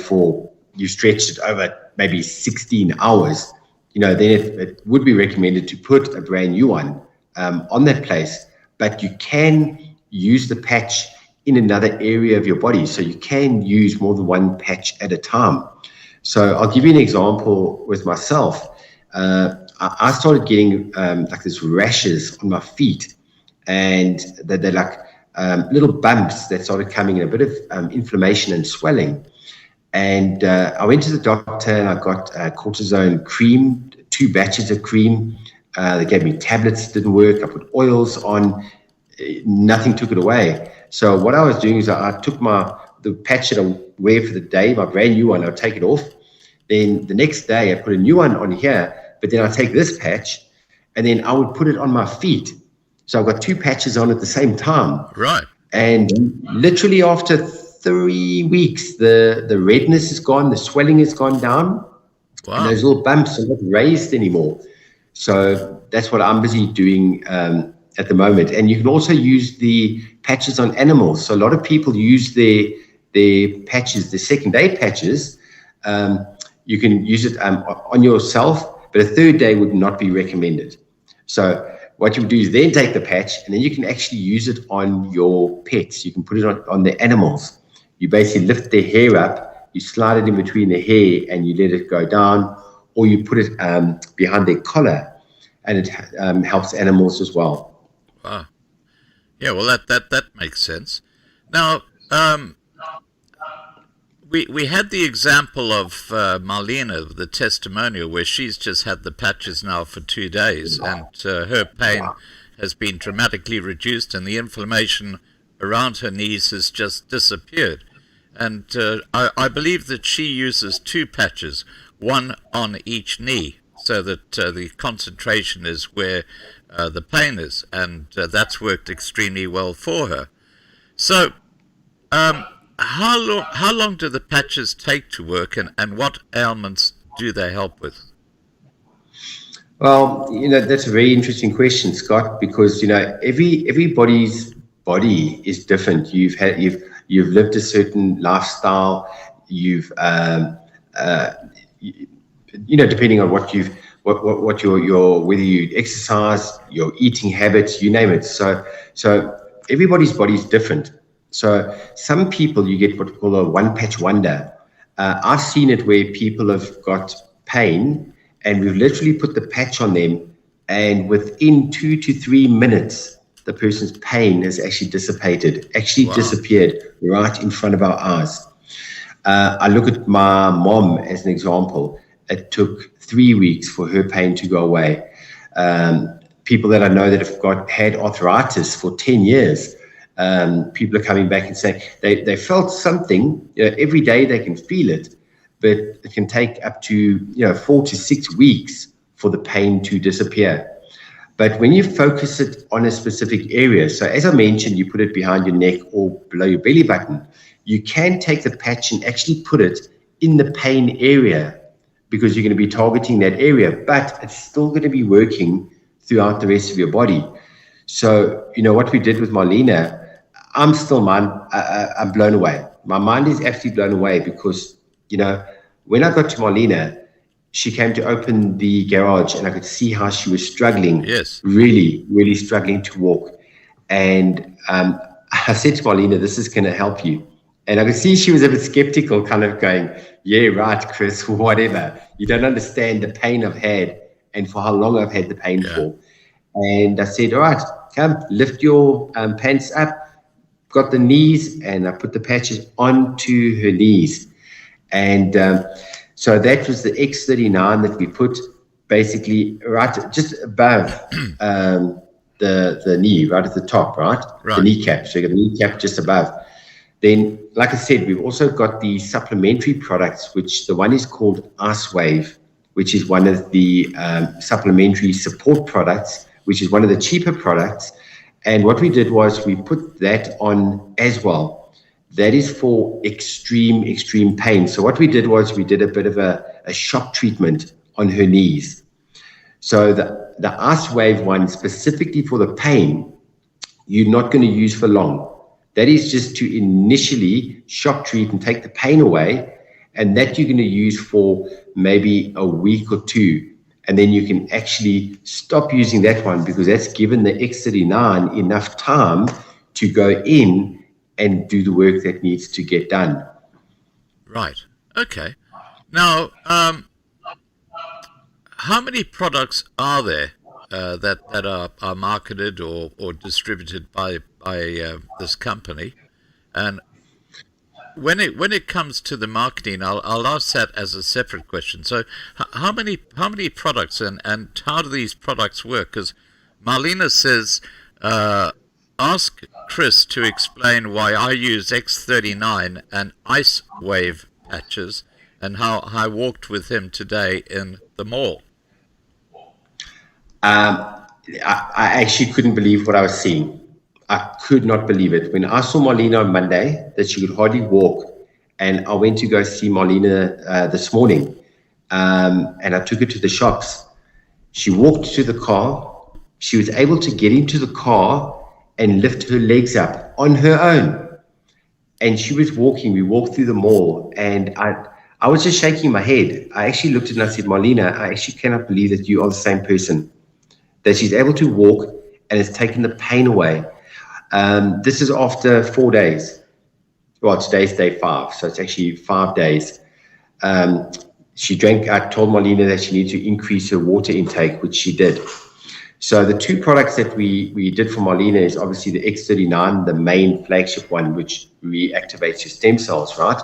you stretched it over maybe 16 hours, then it would be recommended to put a brand new one on that place. But you can use the patch in another area of your body. So you can use more than one patch at a time. So I'll give you an example with myself. I started getting like this rashes on my feet, and they're like little bumps that started coming in, a bit of inflammation and swelling. And I went to the doctor and I got cortisone cream, 2 batches of cream. They gave me tablets, didn't work. I put oils on, nothing took it away. So what I was doing is I took the patch that I wear for the day, my brand new one, I'll take it off. Then the next day I put a new one on here, but then I take this patch and then I would put it on my feet. So I've got 2 patches on at the same time. Right. And literally after 3 weeks, the redness is gone, the swelling has gone down. Wow. And those little bumps are not raised anymore. So that's what I'm busy doing at the moment. And you can also use the patches on animals. So a lot of people use their patches, the second day patches. You can use it on yourself, but a 3rd day would not be recommended. So what you do is then take the patch and then you can actually use it on your pets. You can put it on the animals. You basically lift their hair up, you slide it in between the hair and you let it go down, or you put it behind their collar, and it helps animals as well. Wow. Yeah, well, that makes sense. Now, we had the example of Marlena, the testimonial, where she's just had the patches now for 2 days, and her pain has been dramatically reduced, and the inflammation around her knees has just disappeared. And I believe that she uses 2 patches, one on each knee, so that the concentration is where the pain is, and that's worked extremely well for her. So, how long do the patches take to work, and what ailments do they help with? Well, that's a very interesting question, Scott, because everybody's body is different. You've lived a certain lifestyle. depending on what your whether you exercise, your eating habits, you name it. So everybody's body is different. So some people, you get what we call a one-patch wonder. I've seen it where people have got pain and we've literally put the patch on them, and within 2 to 3 minutes, the person's pain has actually dissipated, disappeared right in front of our eyes. I look at my mom as an example. It took 3 weeks for her pain to go away. People that I know that have had arthritis for 10 years, people are coming back and saying they felt something. Every day they can feel it, but it can take up to 4 to 6 weeks for the pain to disappear. But when you focus it on a specific area, so as I mentioned, you put it behind your neck or below your belly button, you can take the patch and actually put it in the pain area, because you're going to be targeting that area, but it's still going to be working throughout the rest of your body. So, what we did with Marlena, I'm blown away. My mind is actually blown away because, when I got to Marlena, she came to open the garage and I could see how she was struggling, really, really struggling to walk. And I said to Marlena, this is going to help you. And I could see she was a bit skeptical, kind of going, yeah, right, Chris, whatever. You don't understand the pain I've had and for how long I've had the pain for. And I said, all right, come, lift your pants up, got the knees, and I put the patches onto her knees. And so that was the X39 that we put basically right just above the knee, right at the top, right? The kneecap. So you got the kneecap just above. Then, like I said, we've also got the supplementary products, which the one is called LifeWave, which is one of the supplementary support products, which is one of the cheaper products. And what we did was we put that on as well. That is for extreme pain. So what we did was we did a bit of a shock treatment on her knees. So the LifeWave one, specifically for the pain, you're not going to use for long. That is just to initially shock treat and take the pain away, and that you're going to use for maybe a week or two. And then you can actually stop using that one, because that's given the X39 enough time to go in and do the work that needs to get done. Right. Okay. Now, how many products are there that are marketed or distributed by this company? And when it comes to the marketing, I'll ask that as a separate question. So how many products and how do these products work? Because Marlena says, ask Chris to explain why I use X39 and LifeWave patches and how I walked with him today in the mall. I actually couldn't believe what I was seeing. I could not believe it. When I saw Marlena on Monday, that she could hardly walk, and I went to go see Marlena this morning, and I took her to the shops. She walked to the car. She was able to get into the car and lift her legs up on her own. And she was walking. We walked through the mall, and I was just shaking my head. I actually looked at her and I said, Marlena, I actually cannot believe that you are the same person, that she's able to walk and it's taken the pain away. This is after 4 days. Well, today's day 5, so it's actually 5 days. She drank, I told Marlena that she needed to increase her water intake, which she did. So the 2 products that we did for Marlena is obviously the X39, the main flagship one, which reactivates your stem cells, right?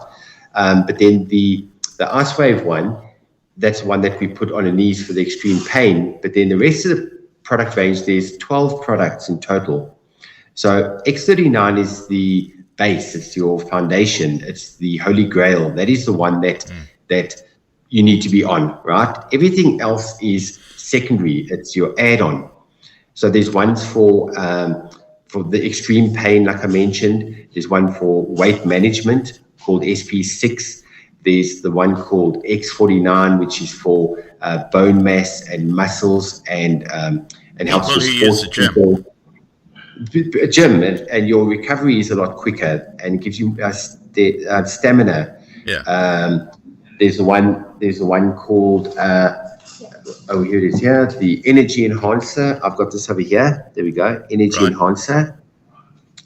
But then the LifeWave one, that's one that we put on her knees for the extreme pain. But then the rest of the product range, there's 12 products in total. So X39 is the base, it's your foundation, it's the holy grail. That is the one that you need to be on, right? Everything else is secondary, it's your add-on. So there's ones for the extreme pain, like I mentioned. There's one for weight management called SP6. There's the one called X49, which is for bone mass and muscles and helps with sports people. A gym, and your recovery is a lot quicker and gives you stamina. There's one called here it is here, the Energy Enhancer. I've got this over here. There we go, Energy Enhancer.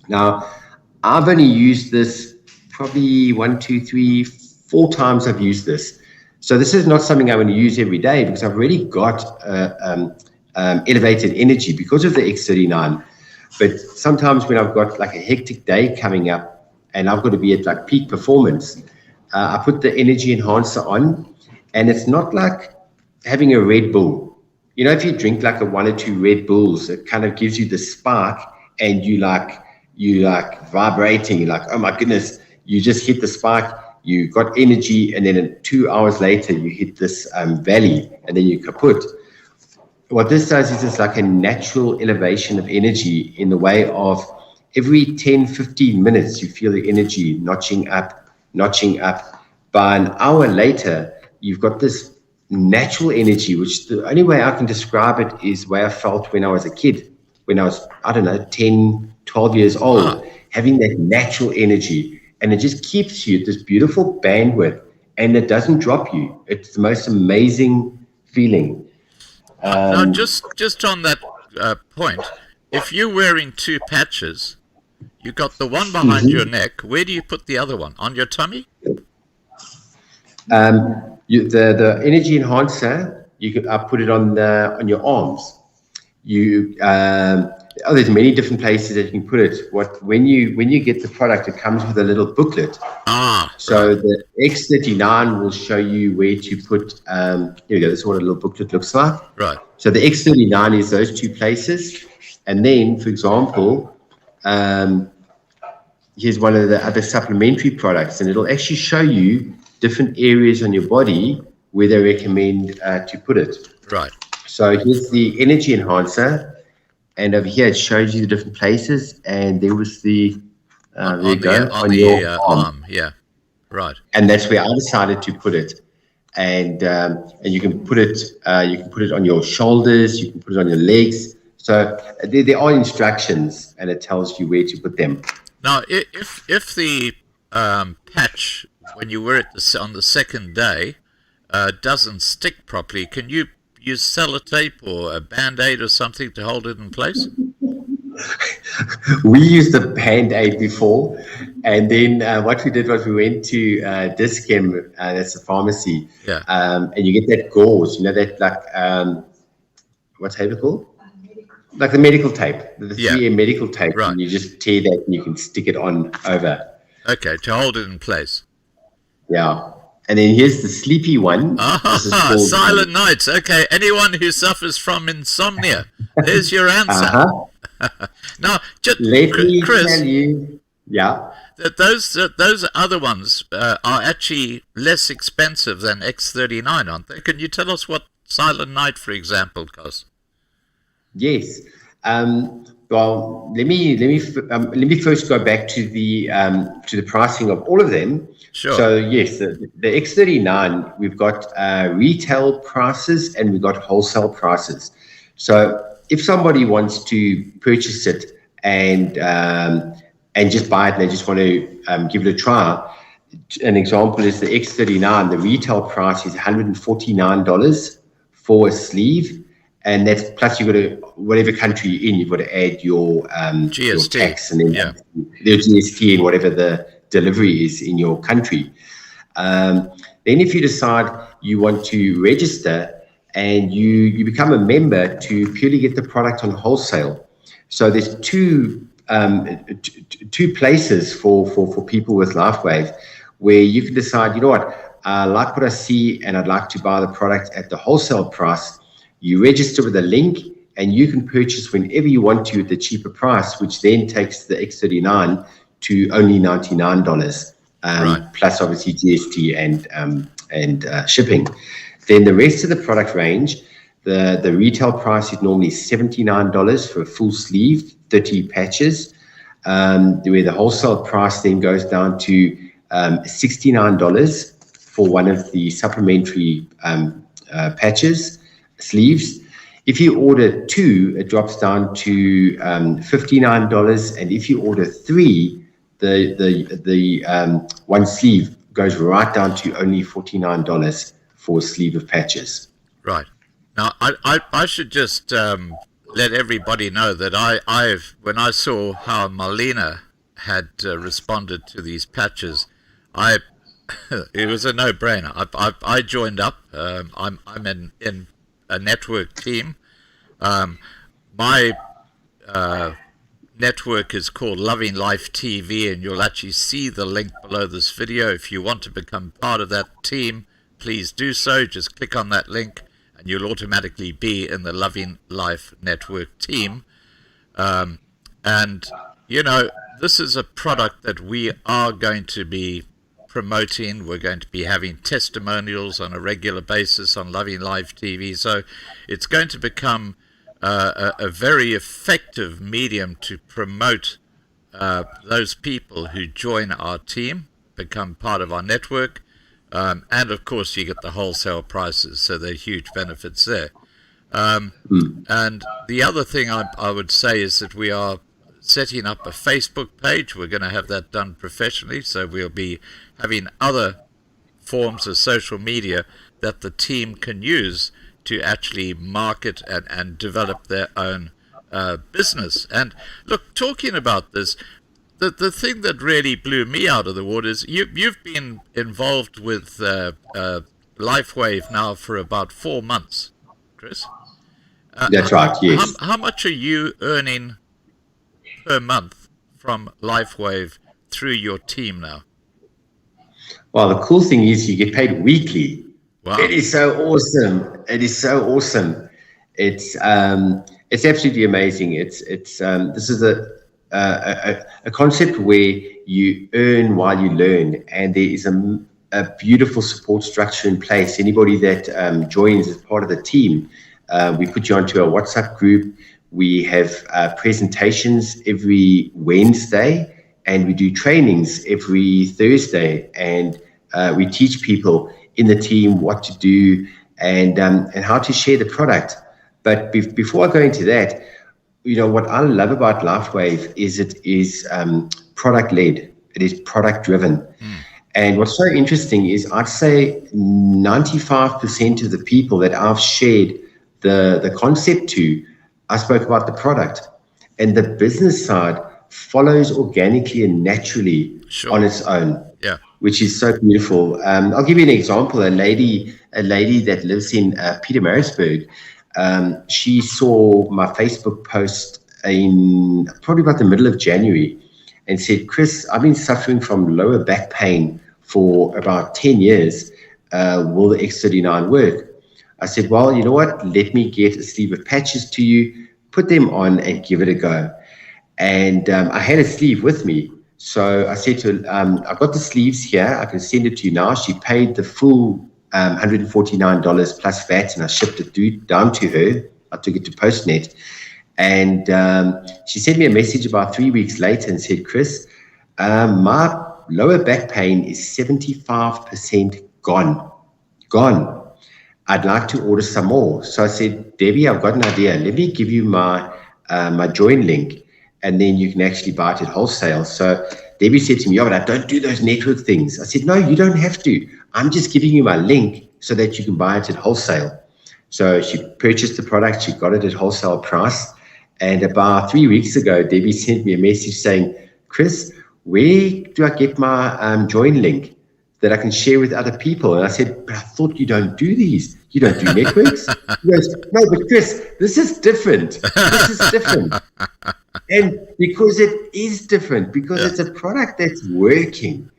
Now, I've only used this probably 1, 2, 3, 4 times I've used this. So this is not something I want to use every day because I've already got elevated energy because of the X39. But sometimes when I've got like a hectic day coming up and I've got to be at like peak performance, I put the Energy Enhancer on, and it's not like having a Red Bull. You know, if you drink like 1 or 2 Red Bulls, it kind of gives you the spark, and you like vibrating. You're like, oh my goodness, you just hit the spark. You got energy, and then 2 hours later, you hit this valley, and then you kaput. What this does is it's like a natural elevation of energy in the way of every 10, 15 minutes, you feel the energy notching up. By an hour later, you've got this natural energy, which the only way I can describe it is the way I felt when I was a kid, when I was, 10, 12 years old, having that natural energy. And it just keeps you at this beautiful bandwidth, and it doesn't drop you. It's the most amazing feeling. Now, just on that point, if you're wearing 2 patches, you got the one behind your neck. Where do you put the other one? On your tummy? The Energy Enhancer, I put it on your arms. There's many different places that you can put it. When you get the product, it comes with a little booklet. So the X39 will show you where to put. Here we go. This is what a little booklet looks like. Right. So the X39 is those 2 places, and then, for example, here's one of the other supplementary products, and it'll actually show you different areas on your body where they recommend to put it. Right. So here's the Energy Enhancer, and over here it shows you the different places, and there was the there you go on your arm. Yeah, right. And that's where I decided to put it, and you can put it on your shoulders, you can put it on your legs. So there are instructions, and it tells you where to put them. Now, if the patch, when you wear it on the second day, doesn't stick properly, can you use sellotape or a Band-Aid or something to hold it in place? We used the Band-Aid before, and then what we did was we went to Dis-Chem, that's a pharmacy, and you get that gauze, you know, that like, what's tape called? Like the medical tape, the 3M medical tape, and you just tear that and you can stick it on over. Okay, to hold it in place. Yeah. And then here's the sleepy one. Silent nights. Okay, anyone who suffers from insomnia, there's your answer. Now, just, let me Chris, tell you, that those other ones are actually less expensive than X39, aren't they? Can you tell us what Silent Night, for example, costs? Yes. Well, let me first go back to the pricing of all of them. Sure. So yes, the X39, we've got retail prices and we've got wholesale prices. So if somebody wants to purchase it and just buy it and they just want to give it a try, an example is the X39. The retail price is $149 for a sleeve. And that's plus you've got to, whatever country you're in, you've got to add your GST, your tax, and then the GST and whatever the delivery is in your country. Then if you decide you want to register and you become a member to purely get the product on wholesale. So there's two places for people with LifeWave where you can decide, you know what, I like what I see and I'd like to buy the product at the wholesale price. You register with a link and you can purchase whenever you want to at the cheaper price, which then takes the X39 to only $99, plus obviously GST and shipping. Then the rest of the product range, the retail price is normally $79 for a full sleeve, 30 patches, where the wholesale price then goes down to $69 for one of the supplementary patches. Sleeves. If you order 2, it drops down to $59, and if you order 3, the one sleeve goes right down to only $49 for a sleeve of patches. Right. Now, I should just let everybody know that when I saw how Marlena had responded to these patches, it was a no-brainer. I joined up. I'm in a network team. My network is called Loving Life TV, and you'll actually see the link below this video. If you want to become part of that team, please do so. Just click on that link and you'll automatically be in the Loving Life Network team. And, you know, this is a product that we are going to be promoting. We're going to be having testimonials on a regular basis on Loving Life TV. So it's going to become a very effective medium to promote those people who join our team, become part of our network. And of course you get the wholesale prices, so there are huge benefits there. And the other thing I would say is that we are setting up a Facebook page. We're going to have that done professionally, so we'll be having other forms of social media that the team can use to actually market and develop their own business. And look, talking about this, the thing that really blew me out of the water is you've been involved with LifeWave now for about 4 months, Chris. That's right, yes. How much are you earning per month from LifeWave through your team now? Well, the cool thing is you get paid weekly. Wow. It is so awesome. It is so awesome. It's absolutely amazing. This is a concept where you earn while you learn, and there is a beautiful support structure in place. Anybody that joins as part of the team, we put you onto a WhatsApp group. We have presentations every Wednesday, and we do trainings every Thursday, and we teach people in the team what to do and how to share the product. But before I go into that, you know, what I love about LifeWave is it is product-led. It is product-driven. And what's so interesting is I'd say 95% of the people that I've shared the concept to, I spoke about the product. And the business side follows organically and naturally on its own. Yeah. Which is so beautiful. I'll give you an example. A lady that lives in Pietermaritzburg, she saw my Facebook post in probably about the middle of January and said, Chris, I've been suffering from lower back pain for about 10 years. Will the X39 work? I said, well, you know what? Let me get a sleeve of patches to you, put them on and give it a go. And I had a sleeve with me. So I said to her, I've got the sleeves here. I can send it to you now. She paid the full $149 plus VAT, and I shipped it down to her. I took it to Postnet. And she sent me a message about 3 weeks later and said, Chris, my lower back pain is 75% gone. I'd like to order some more. So I said, Debbie, I've got an idea. Let me give you my join link, and then you can actually buy it at wholesale. So Debbie said to me, but I don't do those network things. I said, no, you don't have to. I'm just giving you my link so that you can buy it at wholesale. So she purchased the product. She got it at wholesale price. And about 3 weeks ago, Debbie sent me a message saying, Chris, where do I get my join link that I can share with other people? And I said, but I thought you don't do these. You don't do networks? He goes, no, but Chris, this is different. This is different. And because it is different, because it's a product that's working,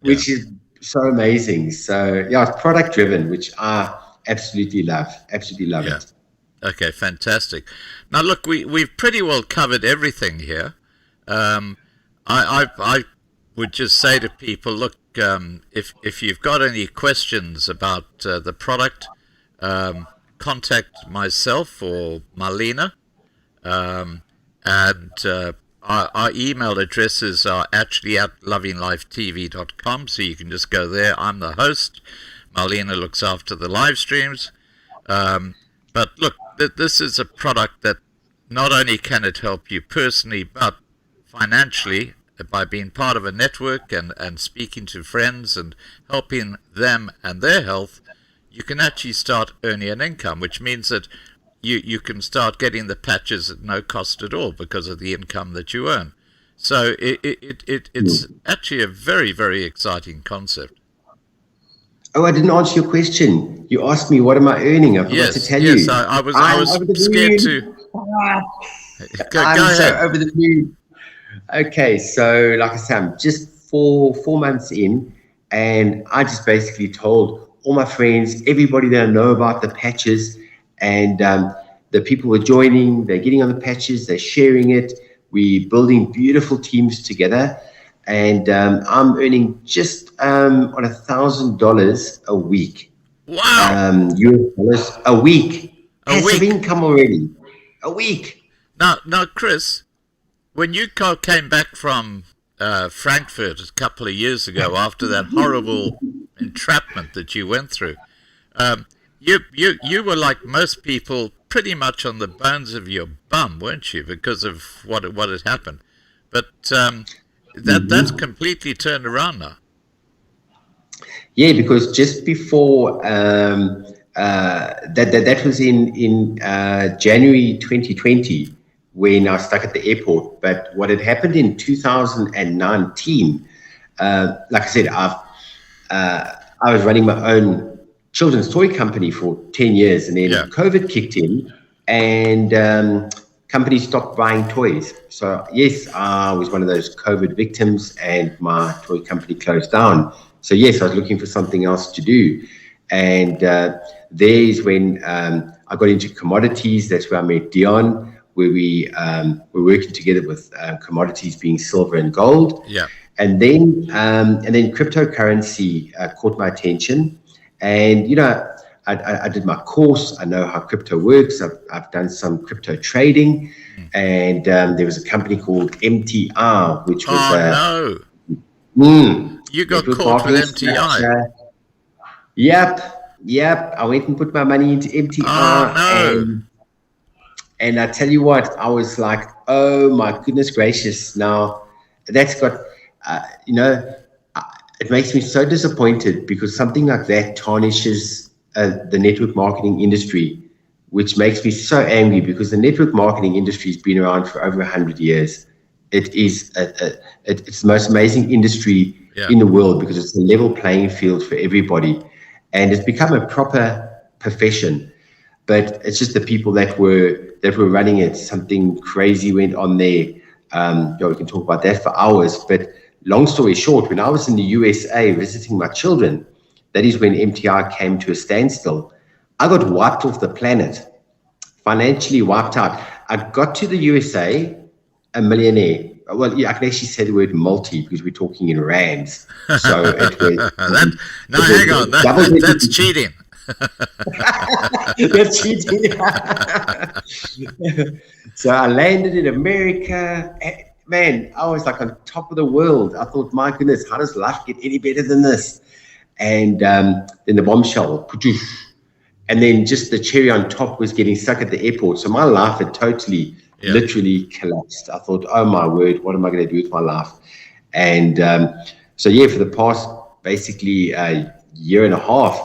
which is so amazing. So, yeah, it's product driven, which I absolutely love. Absolutely love it. Okay, fantastic. Now, look, we've pretty well covered everything here. I would just say to people, look, if you've got any questions about the product, contact myself or Marlena. And our email addresses are actually at lovinglifetv.com, so you can just go there. I'm the host. Marlena looks after the live streams. But look, this is a product that not only can it help you personally, but financially, by being part of a network and speaking to friends and helping them and their health, you can actually start earning an income, which means that you can start getting the patches at no cost at all because of the income that you earn. So it's actually a very, very exciting concept. Oh, I didn't answer your question. You asked me, what am I earning? I forgot to tell you. Yes, I was scared to. Go I'm so ahead. over the moon. Okay, so like I said, I'm just four months in, and I just basically told all my friends, everybody that I know about the patches, and the people were joining, they're getting on the patches, they're sharing it. We're building beautiful teams together, and I'm earning just on $1,000 a week. Wow! US dollars a week. Passive income already. A week. Now, Chris, when you came back from Frankfurt a couple of years ago after that horrible entrapment that you went through, you were like most people, pretty much on the bones of your bum, weren't you, because of what had happened? But that's completely turned around now. Yeah, because just before that was in January 2020 when I was stuck at the airport. But what had happened in 2019, like I said, I was running my own children's toy company for 10 years, and then COVID kicked in, and companies stopped buying toys. So yes, I was one of those COVID victims, and my toy company closed down. So yes, I was looking for something else to do, and there's when I got into commodities. That's where I met Dion, where we were working together with commodities being silver and gold. Yeah. And then cryptocurrency caught my attention, and I did my course. I know how crypto works. I've done some crypto trading, and there was a company called MTR, which was you got caught with MTI. Yep. I went and put my money into MTR, and I tell you what, I was like, oh my goodness gracious! Now that's got, it makes me so disappointed, because something like that tarnishes the network marketing industry, which makes me so angry, because the network marketing industry has been around for over 100 years. It is it's the most amazing industry in the world, because it's a level playing field for everybody, and it's become a proper profession. But it's just the people that were running it. Something crazy went on there. We can talk about that for hours. But long story short, when I was in the USA visiting my children, that is when MTR came to a standstill. I got wiped off the planet, financially wiped out. I got to the USA a millionaire. Well, I can actually say the word multi, because we're talking in rands. So it was. Hang on. That's cheating. That's cheating. So I landed in America. Man, I was like on top of the world. I thought, my goodness, how does life get any better than this? And then the bombshell, and then just the cherry on top was getting stuck at the airport. So my life had totally, literally collapsed. I thought, oh my word, what am I going to do with my life? And for the past basically a year and a half,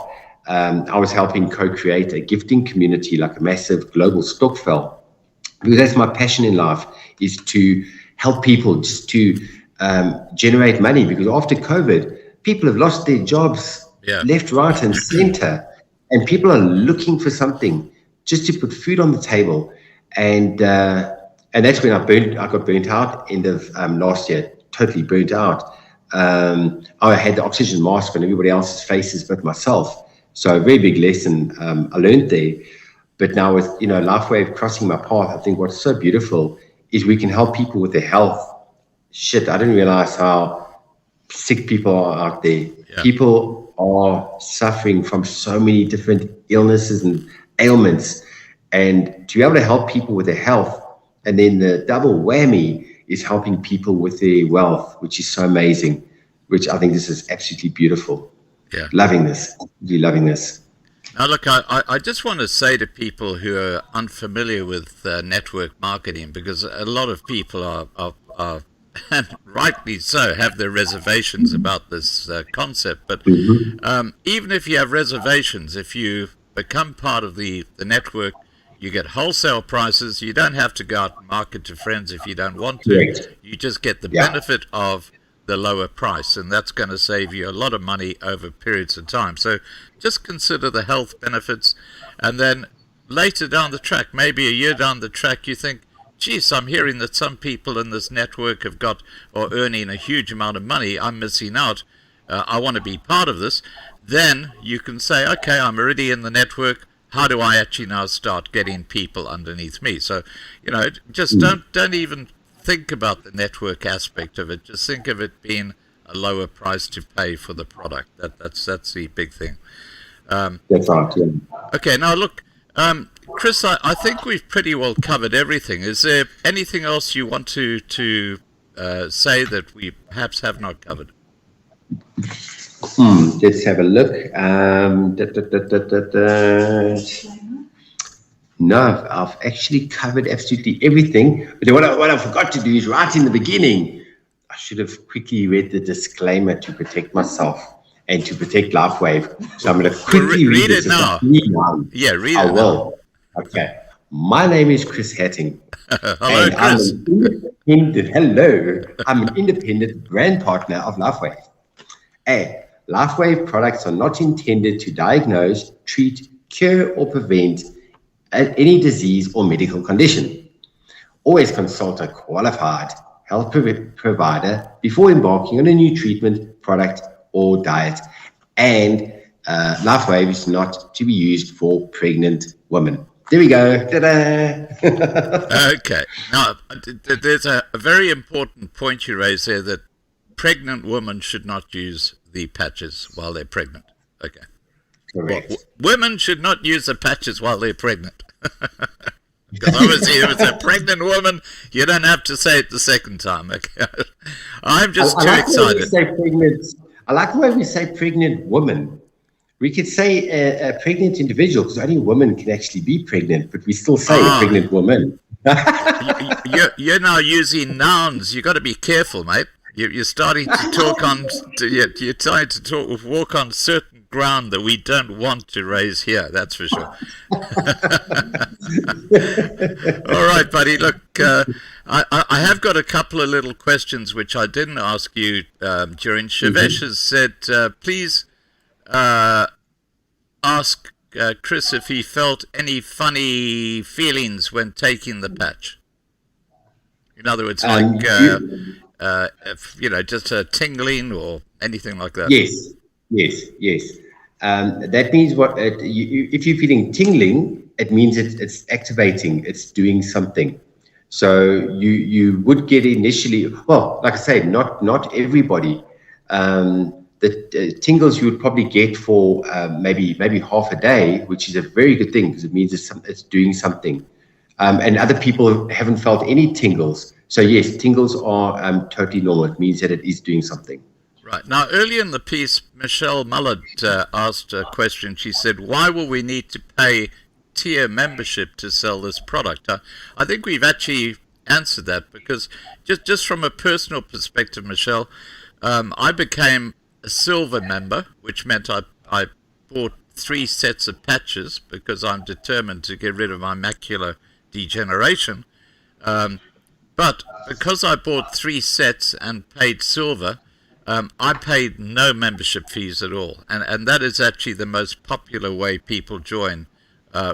I was helping co-create a gifting community, like a massive global stokvel, because that's my passion in life, is to help people just to generate money. Because after COVID, people have lost their jobs left, right, and center, and people are looking for something just to put food on the table. And that's when I got burnt out end of last year, totally burnt out. I had the oxygen mask on everybody else's faces but myself. So a very big lesson I learned there. But now with LifeWave crossing my path, I think what's so beautiful is we can help people with their health. Shit, I didn't realize how sick people are out there. Yeah. People are suffering from so many different illnesses and ailments. And to be able to help people with their health, and then the double whammy is helping people with their wealth, which is so amazing, which I think this is absolutely beautiful. Yeah. Loving this. Really loving this. Now, look, I just want to say to people who are unfamiliar with network marketing, because a lot of people are and rightly so, have their reservations about this concept. But even if you have reservations, if you become part of the network, you get wholesale prices. You don't have to go out and market to friends if you don't want to. Correct. You just get the benefit of the lower price, and that's going to save you a lot of money over periods of time. So just consider the health benefits, and then later down the track, maybe a year down the track, you think, geez, I'm hearing that some people in this network have got or earning a huge amount of money. I'm missing out. I want to be part of this. Then you can say, okay, I'm already in the network. How do I actually now start getting people underneath me? So, just don't even think about the network aspect of it. Just think of it being a lower price to pay for the product. That's the big thing. That's right. Yeah. Okay, now look, Chris, I think we've pretty well covered everything. Is there anything else you want to say that we perhaps have not covered? Let's have a look. No, I've actually covered absolutely everything. But what I forgot to do is right in the beginning, I should have quickly read the disclaimer to protect myself and to protect LifeWave. So I'm going to quickly read it now. Yeah, read it I now. will. Okay. My name is Chris Hattingh. Hello, Chris. I'm an independent brand partner of LifeWave. LifeWave products are not intended to diagnose, treat, cure, or prevent any disease or medical condition. Always consult a qualified health provider before embarking on a new treatment, product, or diet. And LifeWave is not to be used for pregnant women. There we go. Ta-da! Okay. Now, there's a very important point you raised there, that pregnant women should not use the patches while they're pregnant. Okay. Correct. Well, women should not use the patches while they're pregnant. Because obviously, if it's a pregnant woman, you don't have to say it the second time. Okay. I'm just too excited. I like the way we say pregnant woman. We could say a pregnant individual, because only women can actually be pregnant, but we still say a pregnant woman. You're now using nouns. You've got to be careful, mate. You're starting to talk on. You're trying to walk on certain ground that we don't want to raise here. That's for sure. All right, buddy. Look, I have got a couple of little questions which I didn't ask you during. Shivesh has said, please ask Chris if he felt any funny feelings when taking the patch. In other words, like just a tingling or anything like that. Yes. That means what? If you're feeling tingling, it means it's activating. It's doing something. So you would get initially. Well, like I say, not everybody. The tingles you would probably get for maybe half a day, which is a very good thing because it means it's doing something. And other people haven't felt any tingles. So yes, tingles are totally normal. It means that it is doing something. Right. Now, earlier in the piece, Michelle Mullard asked a question. She said, why will we need to pay tier membership to sell this product? I think we've actually answered that, because just from a personal perspective, Michelle, I became a silver member, which meant I bought 3 sets of patches because I'm determined to get rid of my macular degeneration. But because I bought 3 sets and paid silver, I paid no membership fees at all. And that is actually the most popular way people join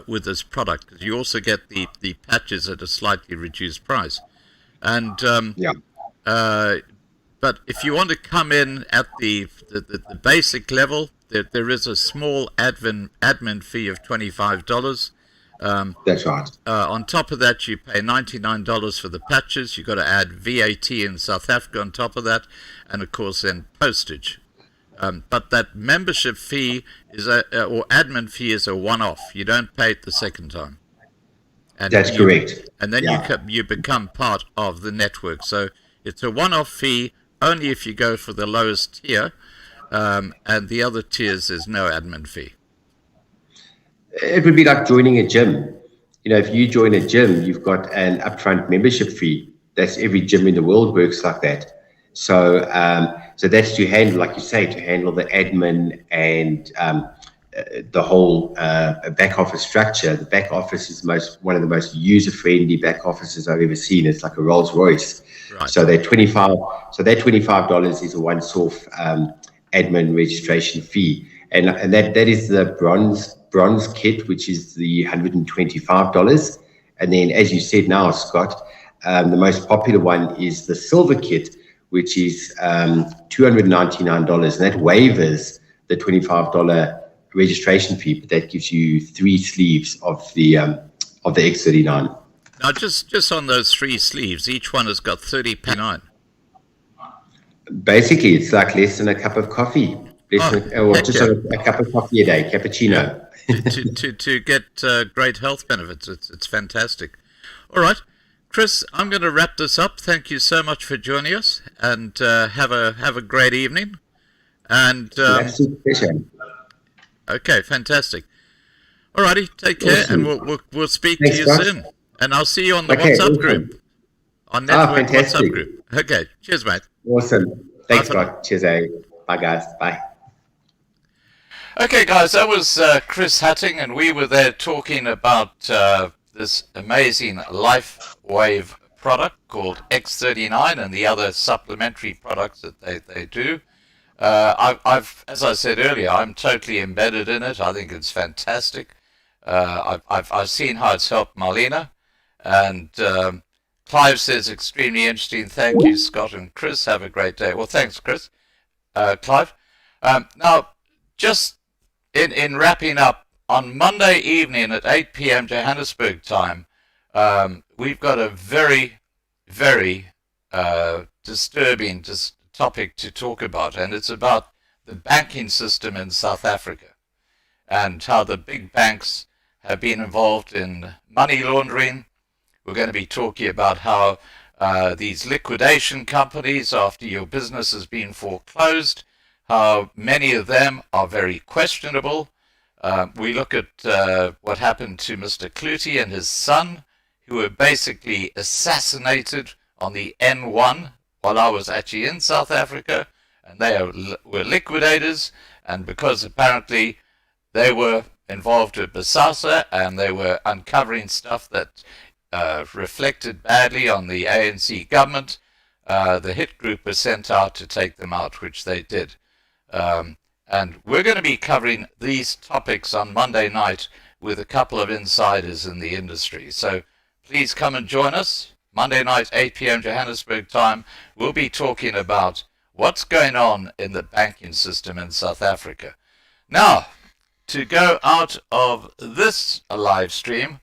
with this product, because you also get the patches at a slightly reduced price. And but if you want to come in at the basic level, there is a small admin fee of $25. That's right. On top of that, you pay $99 for the patches. You've got to add VAT in South Africa on top of that, and of course then postage. But that membership fee or admin fee is a one-off. You don't pay it the second time. And that's correct. And then you become part of the network. So it's a one-off fee only if you go for the lowest tier, and the other tiers there's no admin fee. It would be like joining a gym. If you join a gym, you've got an upfront membership fee. that's every gym in the world works like that. So so that's to handle, like you say, to handle the admin and the whole back office structure. The back office is one of the most user-friendly back offices I've ever seen. It's like a Rolls Royce. Right. So that $25 is a once-off admin registration fee, and that is the bronze kit, which is the $125. And then, as you said now, Scott, the most popular one is the silver kit, which is $299, and that waivers the $25 registration fee, but that gives you 3 sleeves of the X39. Now, just on those 3 sleeves, each one has got 30p9. Basically, it's like less than a cup of coffee, just a cup of coffee a day, cappuccino. to get great health benefits. It's fantastic. All right, Chris, I'm going to wrap this up. Thank you so much for joining us, and have a great evening. And absolute pleasure. Okay, fantastic. All righty, take care, Awesome. and we'll speak Thanks, to you Josh. soon. And I'll see you on the Okay, WhatsApp awesome. group, on Network WhatsApp fantastic. group. Okay, cheers, mate. Awesome. Thanks, Bye for Scott. Cheers, eh? Bye, guys. Bye. Okay, guys, that was Chris Hattingh, and we were there talking about this amazing LifeWave product called X39 and the other supplementary products that they do. I've, as I said earlier, I'm totally embedded in it. I think it's fantastic. I've seen how it's helped Marlena, and Clive says extremely interesting. Thank you, Scott and Chris. Have a great day. Well, thanks, Chris. Clive. Now, just in wrapping up, on Monday evening at 8 p.m. Johannesburg time, we've got a very, very disturbing topic to talk about, and it's about the banking system in South Africa and how the big banks have been involved in money laundering. We're going to be talking about how these liquidation companies, after your business has been foreclosed, how many of them are very questionable. We look at what happened to Mr. Cloutey and his son, who were basically assassinated on the N1 while I was actually in South Africa, and they were liquidators, and because apparently they were involved with Bosasa and they were uncovering stuff that reflected badly on the ANC government, the hit group was sent out to take them out, which they did. And we're going to be covering these topics on Monday night with a couple of insiders in the industry. So please come and join us. Monday night, 8 p.m. Johannesburg time. We'll be talking about what's going on in the banking system in South Africa. Now, to go out of this live stream,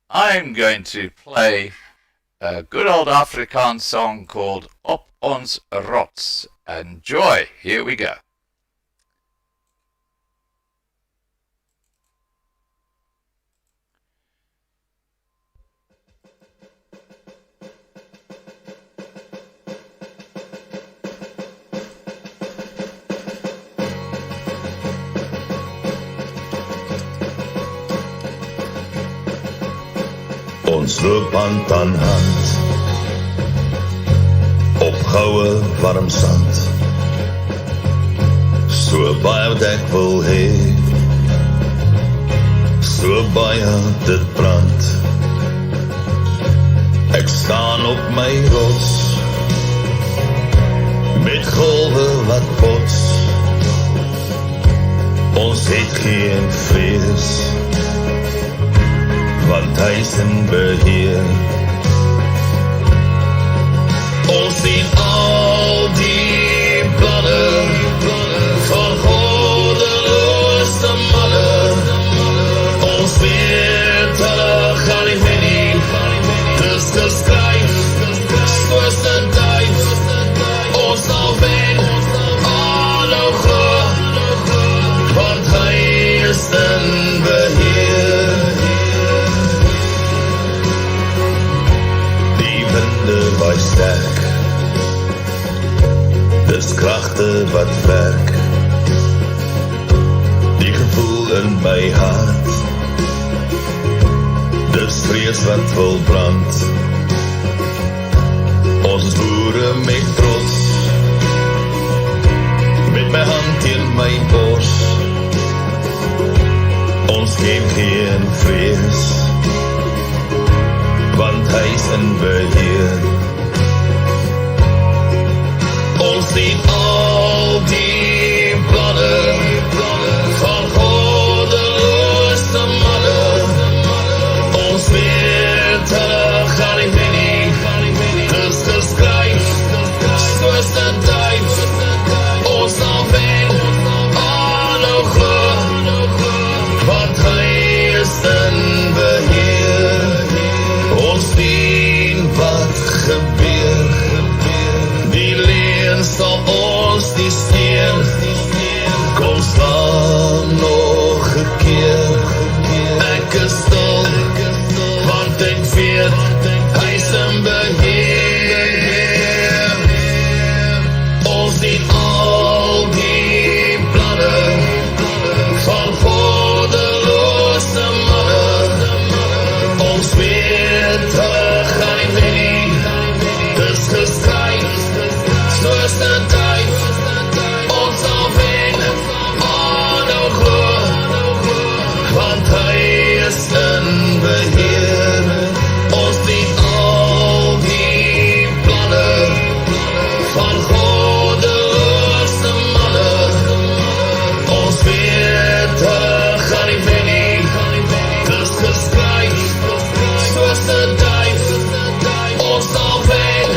I'm going to play a good old Afrikaans song called Op Ons Rots. Enjoy. Here we go. Ons loop hand aan hand op goue warm sand, so baie wat ek wil hê, so baie dit brand. Ek staan op my rots met golwe wat bots. Ons het geen vrees, want hy is in beheer. Ons sien al die planne van goddeloze manne. Ons weet hulle gaan nie wen nie. Dis geskryf, soos 'n duif. Ons sal wen, aanhou glo, want hy is in beheer. Waai sterk, dis kragte wat werk, die gevoel in my hart, dis vrees wat wil brand. Ons boere met trots, met my hand teen my bors. Ons ken geen vrees, want hy is in beheer. Ons sien al die planne van goddelose manne. Ons weet hulle gaan nie wen nie, dis geskryf soos 'n duif. Ons sal wen, aanhou glo, want hy is in beheer. Ons sien wat gebeur, die leuen sal ons nie steen. Kom staan nog 'n keer, ek is stil, want ek weet hy is in beheer. Ons sien al die planne van goddelose manne. Ons weet hulle gaan nie wen nie, dis geskryf soos 'n duif. Ons sal wen, aanhou glo, want hy is in beheer. Ons sien al die planne van goddelose manne. Ons weet hulle gaan nie wen nie, dis geskryf soos 'n duif. Ons sal wen,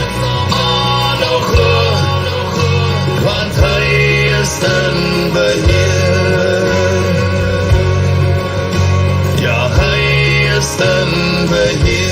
aanhou glo, want hy is in beheer. Ja, hy is in beheer.